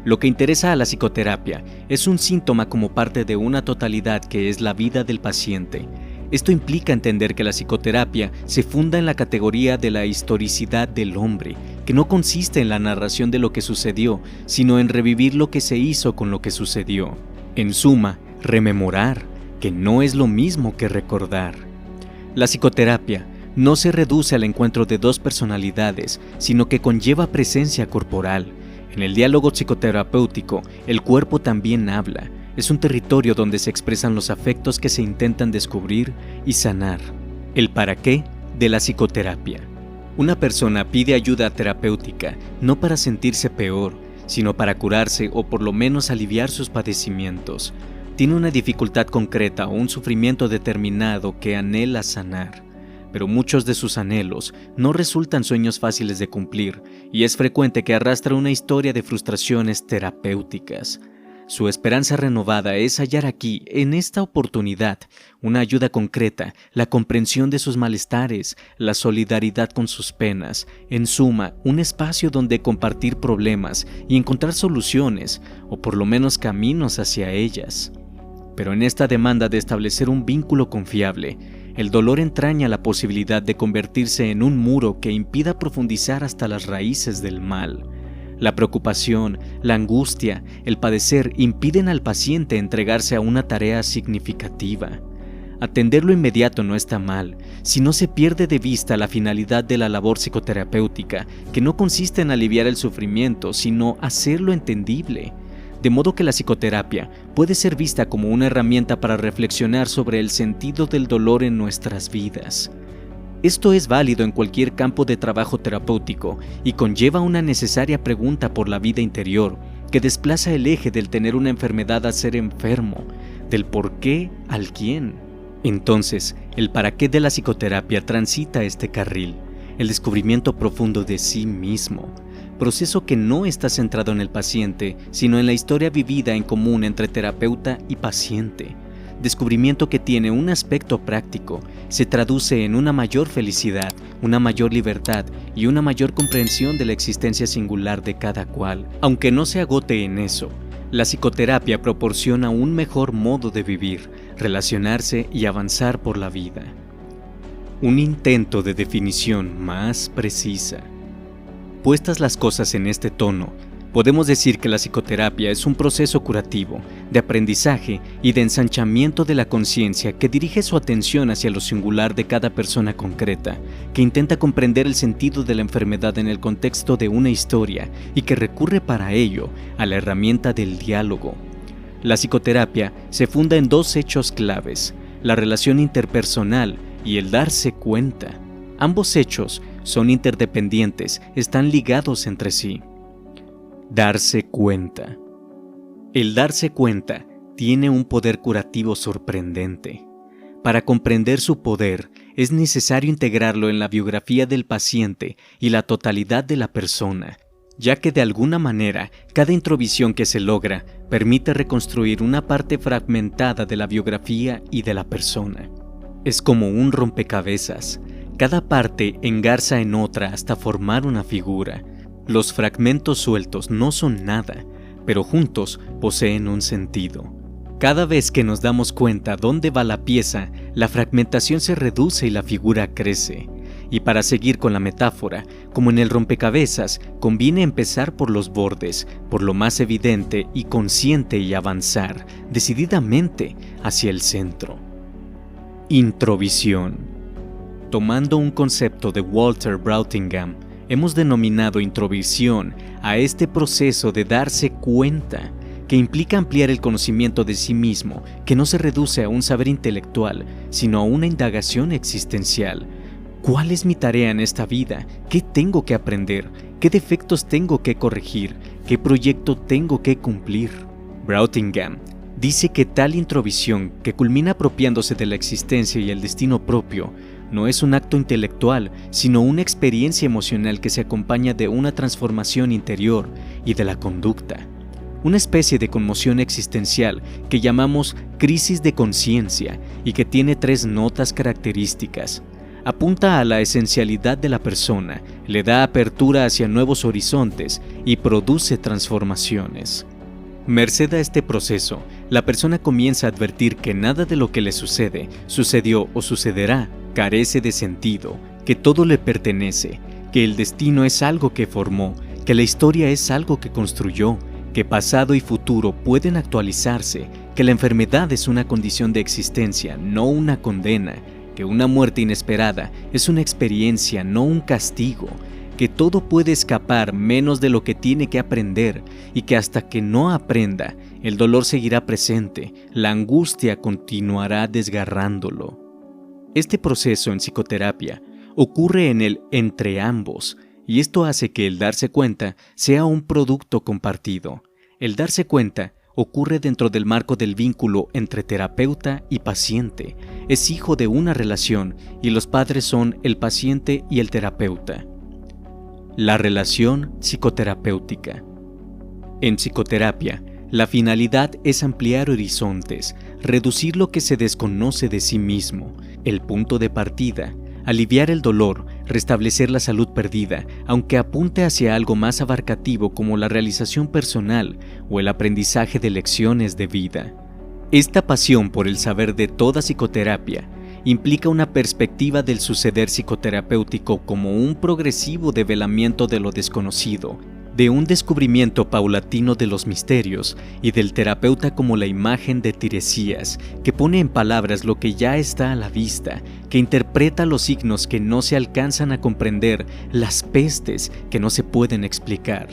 Lo que interesa a la psicoterapia es un síntoma como parte de una totalidad que es la vida del paciente. Esto implica entender que la psicoterapia se funda en la categoría de la historicidad del hombre, que no consiste en la narración de lo que sucedió, sino en revivir lo que se hizo con lo que sucedió. En suma, rememorar, que no es lo mismo que recordar. La psicoterapia no se reduce al encuentro de 2 personalidades, sino que conlleva presencia corporal. En el diálogo psicoterapéutico, el cuerpo también habla. Es un territorio donde se expresan los afectos que se intentan descubrir y sanar. El para qué de la psicoterapia. Una persona pide ayuda terapéutica no para sentirse peor, sino para curarse o por lo menos aliviar sus padecimientos. Tiene una dificultad concreta o un sufrimiento determinado que anhela sanar. Pero muchos de sus anhelos no resultan sueños fáciles de cumplir y es frecuente que arrastre una historia de frustraciones terapéuticas. Su esperanza renovada es hallar aquí, en esta oportunidad, una ayuda concreta, la comprensión de sus malestares, la solidaridad con sus penas, en suma, un espacio donde compartir problemas y encontrar soluciones, o por lo menos caminos hacia ellas. Pero en esta demanda de establecer un vínculo confiable, el dolor entraña la posibilidad de convertirse en un muro que impida profundizar hasta las raíces del mal. La preocupación, la angustia, el padecer impiden al paciente entregarse a una tarea significativa. Atender lo inmediato no está mal, si no se pierde de vista la finalidad de la labor psicoterapéutica, que no consiste en aliviar el sufrimiento, sino hacerlo entendible. De modo que la psicoterapia puede ser vista como una herramienta para reflexionar sobre el sentido del dolor en nuestras vidas. Esto es válido en cualquier campo de trabajo terapéutico y conlleva una necesaria pregunta por la vida interior, que desplaza el eje del tener una enfermedad a ser enfermo, del por qué al quién. Entonces, el para qué de la psicoterapia transita este carril, el descubrimiento profundo de sí mismo, proceso que no está centrado en el paciente, sino en la historia vivida en común entre terapeuta y paciente. Descubrimiento que tiene un aspecto práctico, se traduce en una mayor felicidad, una mayor libertad y una mayor comprensión de la existencia singular de cada cual. Aunque no se agote en eso, la psicoterapia proporciona un mejor modo de vivir, relacionarse y avanzar por la vida. Un intento de definición más precisa. Puestas las cosas en este tono, podemos decir que la psicoterapia es un proceso curativo, de aprendizaje y de ensanchamiento de la conciencia que dirige su atención hacia lo singular de cada persona concreta, que intenta comprender el sentido de la enfermedad en el contexto de una historia y que recurre para ello a la herramienta del diálogo. La psicoterapia se funda en dos hechos claves, la relación interpersonal y el darse cuenta. Ambos hechos son interdependientes, están ligados entre sí. Darse cuenta. El darse cuenta tiene un poder curativo sorprendente. Para comprender su poder, es necesario integrarlo en la biografía del paciente y la totalidad de la persona, ya que de alguna manera, cada introvisión que se logra permite reconstruir una parte fragmentada de la biografía y de la persona. Es como un rompecabezas. Cada parte engarza en otra hasta formar una figura. Los fragmentos sueltos no son nada, pero juntos poseen un sentido. Cada vez que nos damos cuenta dónde va la pieza, la fragmentación se reduce y la figura crece. Y para seguir con la metáfora, como en el rompecabezas, conviene empezar por los bordes, por lo más evidente y consciente y avanzar, decididamente, hacia el centro. Introvisión. Tomando un concepto de Walter Brautigam, hemos denominado introvisión a este proceso de darse cuenta, que implica ampliar el conocimiento de sí mismo, que no se reduce a un saber intelectual, sino a una indagación existencial. ¿Cuál es mi tarea en esta vida? ¿Qué tengo que aprender? ¿Qué defectos tengo que corregir? ¿Qué proyecto tengo que cumplir? Brautigam dice que tal introvisión, que culmina apropiándose de la existencia y el destino propio, no es un acto intelectual, sino una experiencia emocional que se acompaña de una transformación interior y de la conducta. Una especie de conmoción existencial que llamamos crisis de conciencia y que tiene 3 notas características. Apunta a la esencialidad de la persona, le da apertura hacia nuevos horizontes y produce transformaciones. Merced a este proceso, la persona comienza a advertir que nada de lo que le sucede, sucedió o sucederá, carece de sentido, que todo le pertenece, que el destino es algo que formó, que la historia es algo que construyó, que pasado y futuro pueden actualizarse, que la enfermedad es una condición de existencia, no una condena, que una muerte inesperada es una experiencia, no un castigo, que todo puede escapar menos de lo que tiene que aprender y que hasta que no aprenda, el dolor seguirá presente, la angustia continuará desgarrándolo. Este proceso en psicoterapia ocurre en el entre ambos, y esto hace que el darse cuenta sea un producto compartido. El darse cuenta ocurre dentro del marco del vínculo entre terapeuta y paciente. Es hijo de una relación y los padres son el paciente y el terapeuta. La relación psicoterapéutica. En psicoterapia, la finalidad es ampliar horizontes, reducir lo que se desconoce de sí mismo, el punto de partida, aliviar el dolor, restablecer la salud perdida, aunque apunte hacia algo más abarcativo como la realización personal o el aprendizaje de lecciones de vida. Esta pasión por el saber de toda psicoterapia implica una perspectiva del suceder psicoterapéutico como un progresivo develamiento de lo desconocido, de un descubrimiento paulatino de los misterios y del terapeuta como la imagen de Tiresias, que pone en palabras lo que ya está a la vista, que interpreta los signos que no se alcanzan a comprender, las pestes que no se pueden explicar.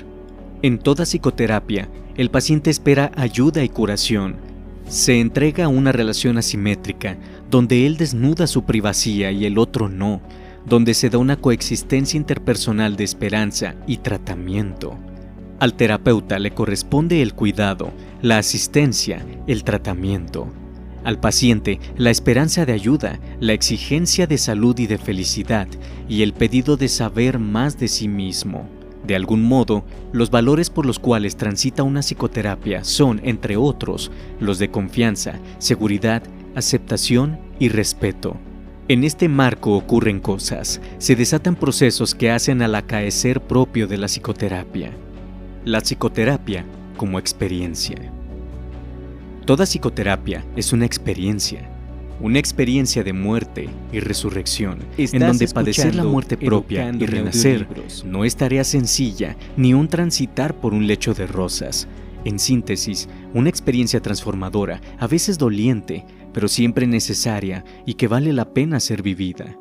En toda psicoterapia, el paciente espera ayuda y curación. Se entrega a una relación asimétrica, donde él desnuda su privacidad y el otro no, donde se da una coexistencia interpersonal de esperanza y tratamiento. Al terapeuta le corresponde el cuidado, la asistencia, el tratamiento. Al paciente, la esperanza de ayuda, la exigencia de salud y de felicidad, y el pedido de saber más de sí mismo. De algún modo, los valores por los cuales transita una psicoterapia son, entre otros, los de confianza, seguridad, aceptación y respeto. En este marco ocurren cosas, se desatan procesos que hacen al acaecer propio de la psicoterapia. La psicoterapia como experiencia. Toda psicoterapia es una experiencia de muerte y resurrección, en donde padecer la muerte propia y renacer no es tarea sencilla ni un transitar por un lecho de rosas. En síntesis, una experiencia transformadora, a veces doliente, pero siempre necesaria y que vale la pena ser vivida.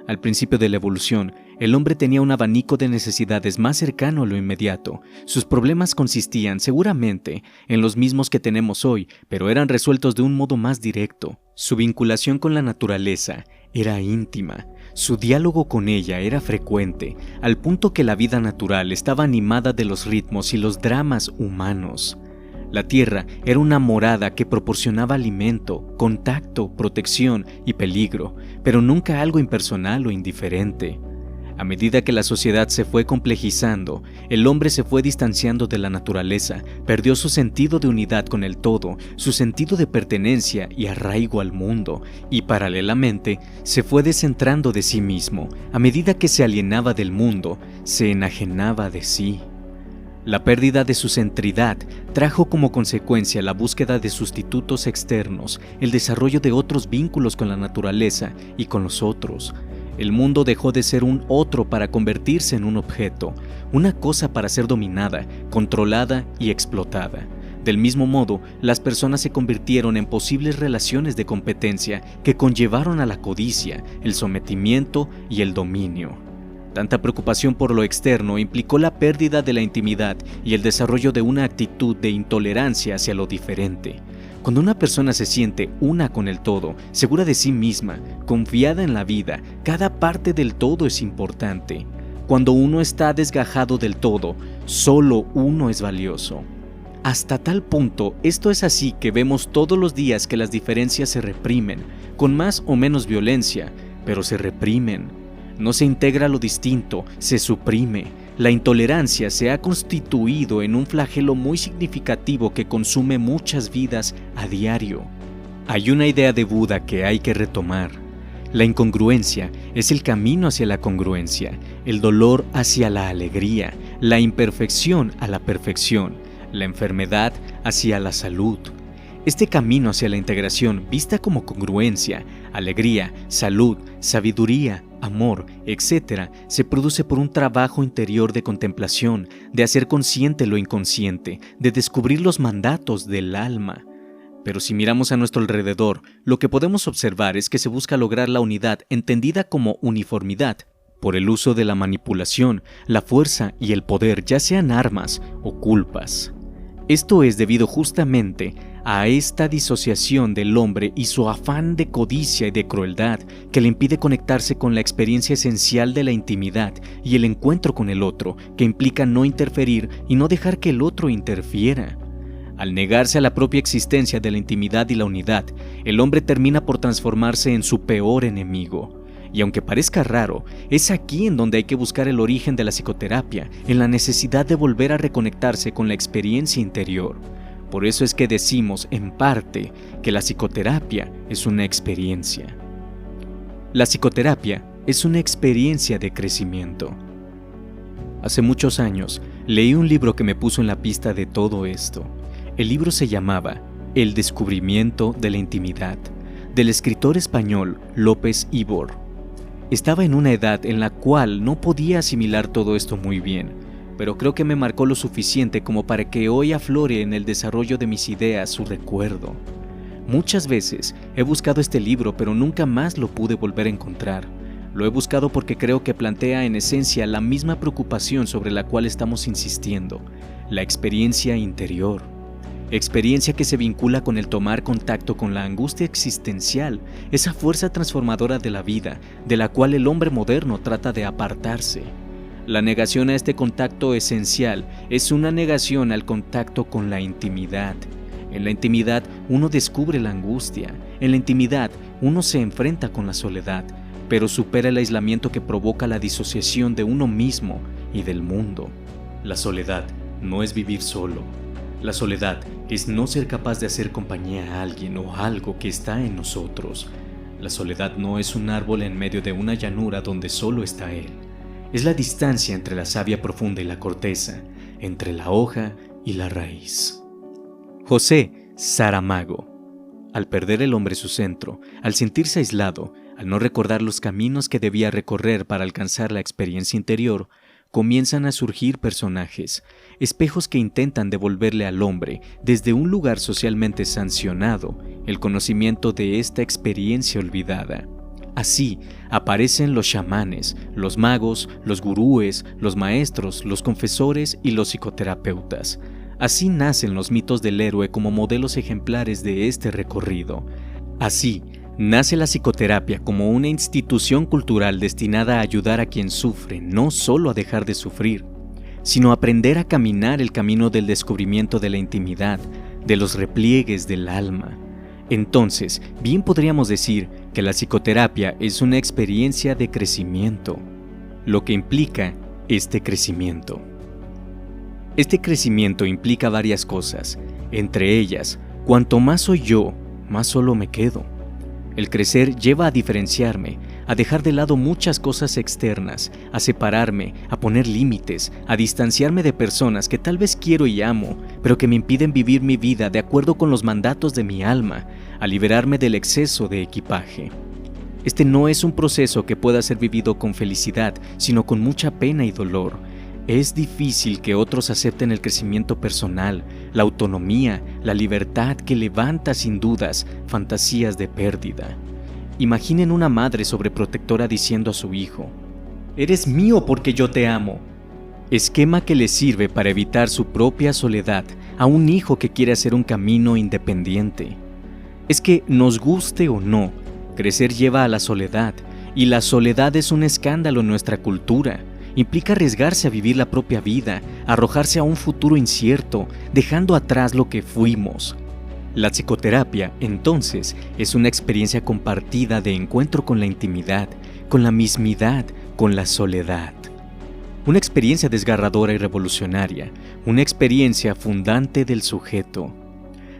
Al principio de la evolución, el hombre tenía un abanico de necesidades más cercano a lo inmediato. Sus problemas consistían, seguramente, en los mismos que tenemos hoy, pero eran resueltos de un modo más directo. Su vinculación con la naturaleza era íntima. Su diálogo con ella era frecuente, al punto que la vida natural estaba animada de los ritmos y los dramas humanos. La tierra era una morada que proporcionaba alimento, contacto, protección y peligro, pero nunca algo impersonal o indiferente. A medida que la sociedad se fue complejizando, el hombre se fue distanciando de la naturaleza, perdió su sentido de unidad con el todo, su sentido de pertenencia y arraigo al mundo, y paralelamente se fue descentrando de sí mismo. A medida que se alienaba del mundo, se enajenaba de sí. La pérdida de su centridad trajo como consecuencia la búsqueda de sustitutos externos, el desarrollo de otros vínculos con la naturaleza y con los otros. El mundo dejó de ser un otro para convertirse en un objeto, una cosa para ser dominada, controlada y explotada. Del mismo modo, las personas se convirtieron en posibles relaciones de competencia que conllevaron a la codicia, el sometimiento y el dominio. Tanta preocupación por lo externo implicó la pérdida de la intimidad y el desarrollo de una actitud de intolerancia hacia lo diferente. Cuando una persona se siente una con el todo, segura de sí misma, confiada en la vida, cada parte del todo es importante. Cuando uno está desgajado del todo, solo uno es valioso. Hasta tal punto, esto es así que vemos todos los días que las diferencias se reprimen, con más o menos violencia, pero se reprimen. No se integra lo distinto, se suprime. La intolerancia se ha constituido en un flagelo muy significativo que consume muchas vidas a diario. Hay una idea de Buda que hay que retomar. La incongruencia es el camino hacia la congruencia, el dolor hacia la alegría, la imperfección a la perfección, la enfermedad hacia la salud. Este camino hacia la integración, vista como congruencia, alegría, salud, sabiduría, amor, etc., se produce por un trabajo interior de contemplación, de hacer consciente lo inconsciente, de descubrir los mandatos del alma. Pero si miramos a nuestro alrededor, lo que podemos observar es que se busca lograr la unidad entendida como uniformidad, por el uso de la manipulación, la fuerza y el poder, ya sean armas o culpas. Esto es debido justamente a esta disociación del hombre y su afán de codicia y de crueldad que le impide conectarse con la experiencia esencial de la intimidad y el encuentro con el otro, que implica no interferir y no dejar que el otro interfiera. Al negarse a la propia existencia de la intimidad y la unidad, el hombre termina por transformarse en su peor enemigo. Y aunque parezca raro, es aquí en donde hay que buscar el origen de la psicoterapia, en la necesidad de volver a reconectarse con la experiencia interior. Por eso es que decimos, en parte, que la psicoterapia es una experiencia. La psicoterapia es una experiencia de crecimiento. Hace muchos años, leí un libro que me puso en la pista de todo esto. El libro se llamaba El descubrimiento de la intimidad, del escritor español López Ibor. Estaba en una edad en la cual no podía asimilar todo esto muy bien, pero creo que me marcó lo suficiente como para que hoy aflore en el desarrollo de mis ideas su recuerdo. Muchas veces he buscado este libro, pero nunca más lo pude volver a encontrar. Lo he buscado porque creo que plantea en esencia la misma preocupación sobre la cual estamos insistiendo, la experiencia interior. Experiencia que se vincula con el tomar contacto con la angustia existencial, esa fuerza transformadora de la vida, de la cual el hombre moderno trata de apartarse. La negación a este contacto esencial es una negación al contacto con la intimidad. En la intimidad uno descubre la angustia, en la intimidad uno se enfrenta con la soledad, pero supera el aislamiento que provoca la disociación de uno mismo y del mundo. La soledad no es vivir solo. La soledad es no ser capaz de hacer compañía a alguien o algo que está en nosotros. La soledad no es un árbol en medio de una llanura donde solo está él. Es la distancia entre la savia profunda y la corteza, entre la hoja y la raíz. José Saramago. Al perder el hombre su centro, al sentirse aislado, al no recordar los caminos que debía recorrer para alcanzar la experiencia interior, comienzan a surgir personajes, espejos que intentan devolverle al hombre, desde un lugar socialmente sancionado, el conocimiento de esta experiencia olvidada. Así aparecen los chamanes, los magos, los gurúes, los maestros, los confesores y los psicoterapeutas. Así nacen los mitos del héroe como modelos ejemplares de este recorrido. Así nace la psicoterapia como una institución cultural destinada a ayudar a quien sufre, no solo a dejar de sufrir, sino a aprender a caminar el camino del descubrimiento de la intimidad, de los repliegues del alma. Entonces, bien podríamos decir que la psicoterapia es una experiencia de crecimiento, lo que implica este crecimiento. Este crecimiento implica varias cosas, entre ellas, cuanto más soy yo, más solo me quedo. El crecer lleva a diferenciarme, a dejar de lado muchas cosas externas, a separarme, a poner límites, a distanciarme de personas que tal vez quiero y amo, pero que me impiden vivir mi vida de acuerdo con los mandatos de mi alma, a liberarme del exceso de equipaje. Este no es un proceso que pueda ser vivido con felicidad, sino con mucha pena y dolor. Es difícil que otros acepten el crecimiento personal, la autonomía, la libertad que levanta sin dudas fantasías de pérdida. Imaginen una madre sobreprotectora diciendo a su hijo: «Eres mío porque yo te amo». Esquema que le sirve para evitar su propia soledad a un hijo que quiere hacer un camino independiente. Es que, nos guste o no, crecer lleva a la soledad, y la soledad es un escándalo en nuestra cultura. Implica arriesgarse a vivir la propia vida, arrojarse a un futuro incierto, dejando atrás lo que fuimos. La psicoterapia, entonces, es una experiencia compartida de encuentro con la intimidad, con la mismidad, con la soledad. Una experiencia desgarradora y revolucionaria, una experiencia fundante del sujeto.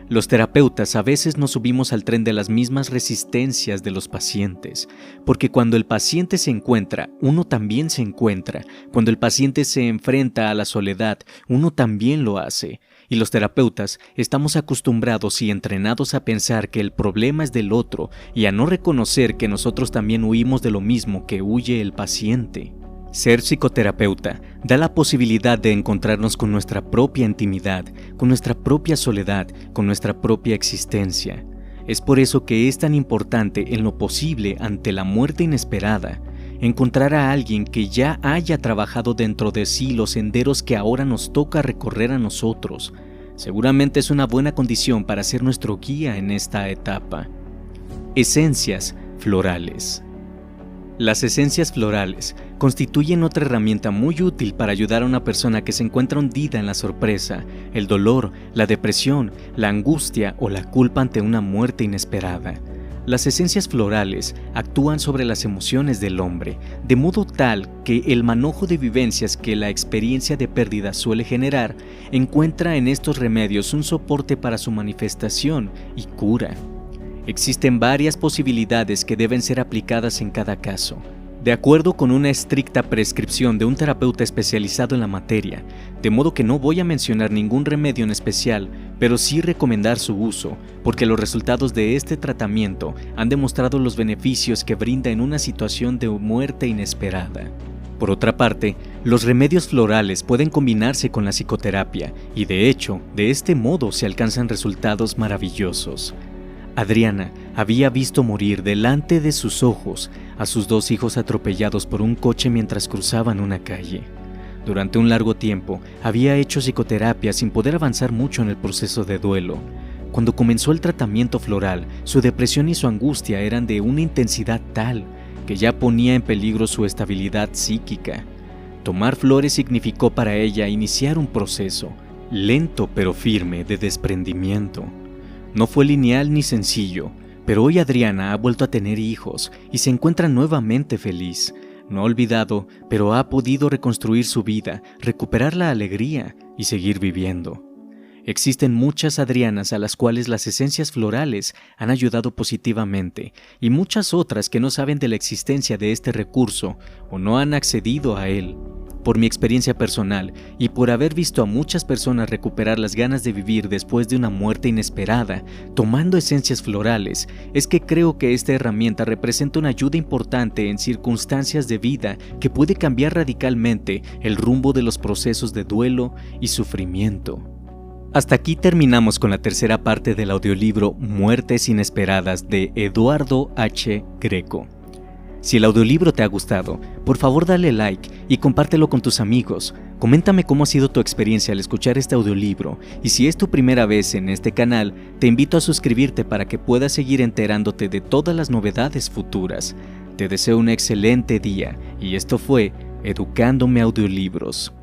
Los terapeutas a veces nos subimos al tren de las mismas resistencias de los pacientes, porque cuando el paciente se encuentra, uno también se encuentra. Cuando el paciente se enfrenta a la soledad, uno también lo hace. Y los terapeutas estamos acostumbrados y entrenados a pensar que el problema es del otro y a no reconocer que nosotros también huimos de lo mismo que huye el paciente. Ser psicoterapeuta da la posibilidad de encontrarnos con nuestra propia intimidad, con nuestra propia soledad, con nuestra propia existencia. Es por eso que es tan importante en lo posible ante la muerte inesperada, encontrar a alguien que ya haya trabajado dentro de sí los senderos que ahora nos toca recorrer a nosotros. Seguramente es una buena condición para ser nuestro guía en esta etapa. Esencias florales. Las esencias florales constituyen otra herramienta muy útil para ayudar a una persona que se encuentra hundida en la sorpresa, el dolor, la depresión, la angustia o la culpa ante una muerte inesperada. Las esencias florales actúan sobre las emociones del hombre, de modo tal que el manojo de vivencias que la experiencia de pérdida suele generar encuentra en estos remedios un soporte para su manifestación y cura. Existen varias posibilidades que deben ser aplicadas en cada caso, de acuerdo con una estricta prescripción de un terapeuta especializado en la materia, de modo que no voy a mencionar ningún remedio en especial, pero sí recomendar su uso, porque los resultados de este tratamiento han demostrado los beneficios que brinda en una situación de muerte inesperada. Por otra parte, Los remedios florales pueden combinarse con la psicoterapia y de hecho, de este modo se alcanzan resultados maravillosos. Adriana había visto morir delante de sus ojos a sus 2 hijos atropellados por un coche mientras cruzaban una calle. Durante un largo tiempo había hecho psicoterapia sin poder avanzar mucho en el proceso de duelo. Cuando comenzó el tratamiento floral, su depresión y su angustia eran de una intensidad tal que ya ponía en peligro su estabilidad psíquica. Tomar flores significó para ella iniciar un proceso, lento pero firme, de desprendimiento. No fue lineal ni sencillo, pero hoy Adriana ha vuelto a tener hijos y se encuentra nuevamente feliz. No ha olvidado, pero ha podido reconstruir su vida, recuperar la alegría y seguir viviendo. Existen muchas Adrianas a las cuales las esencias florales han ayudado positivamente y muchas otras que no saben de la existencia de este recurso o no han accedido a él. Por mi experiencia personal y por haber visto a muchas personas recuperar las ganas de vivir después de una muerte inesperada, tomando esencias florales, es que creo que esta herramienta representa una ayuda importante en circunstancias de vida que puede cambiar radicalmente el rumbo de los procesos de duelo y sufrimiento. Hasta aquí terminamos con la tercera parte del audiolibro Muertes Inesperadas de Eduardo H. Greco. Si el audiolibro te ha gustado, por favor dale like y compártelo con tus amigos. Coméntame cómo ha sido tu experiencia al escuchar este audiolibro y si es tu primera vez en este canal, te invito a suscribirte para que puedas seguir enterándote de todas las novedades futuras. Te deseo un excelente día y esto fue Educándome Audiolibros.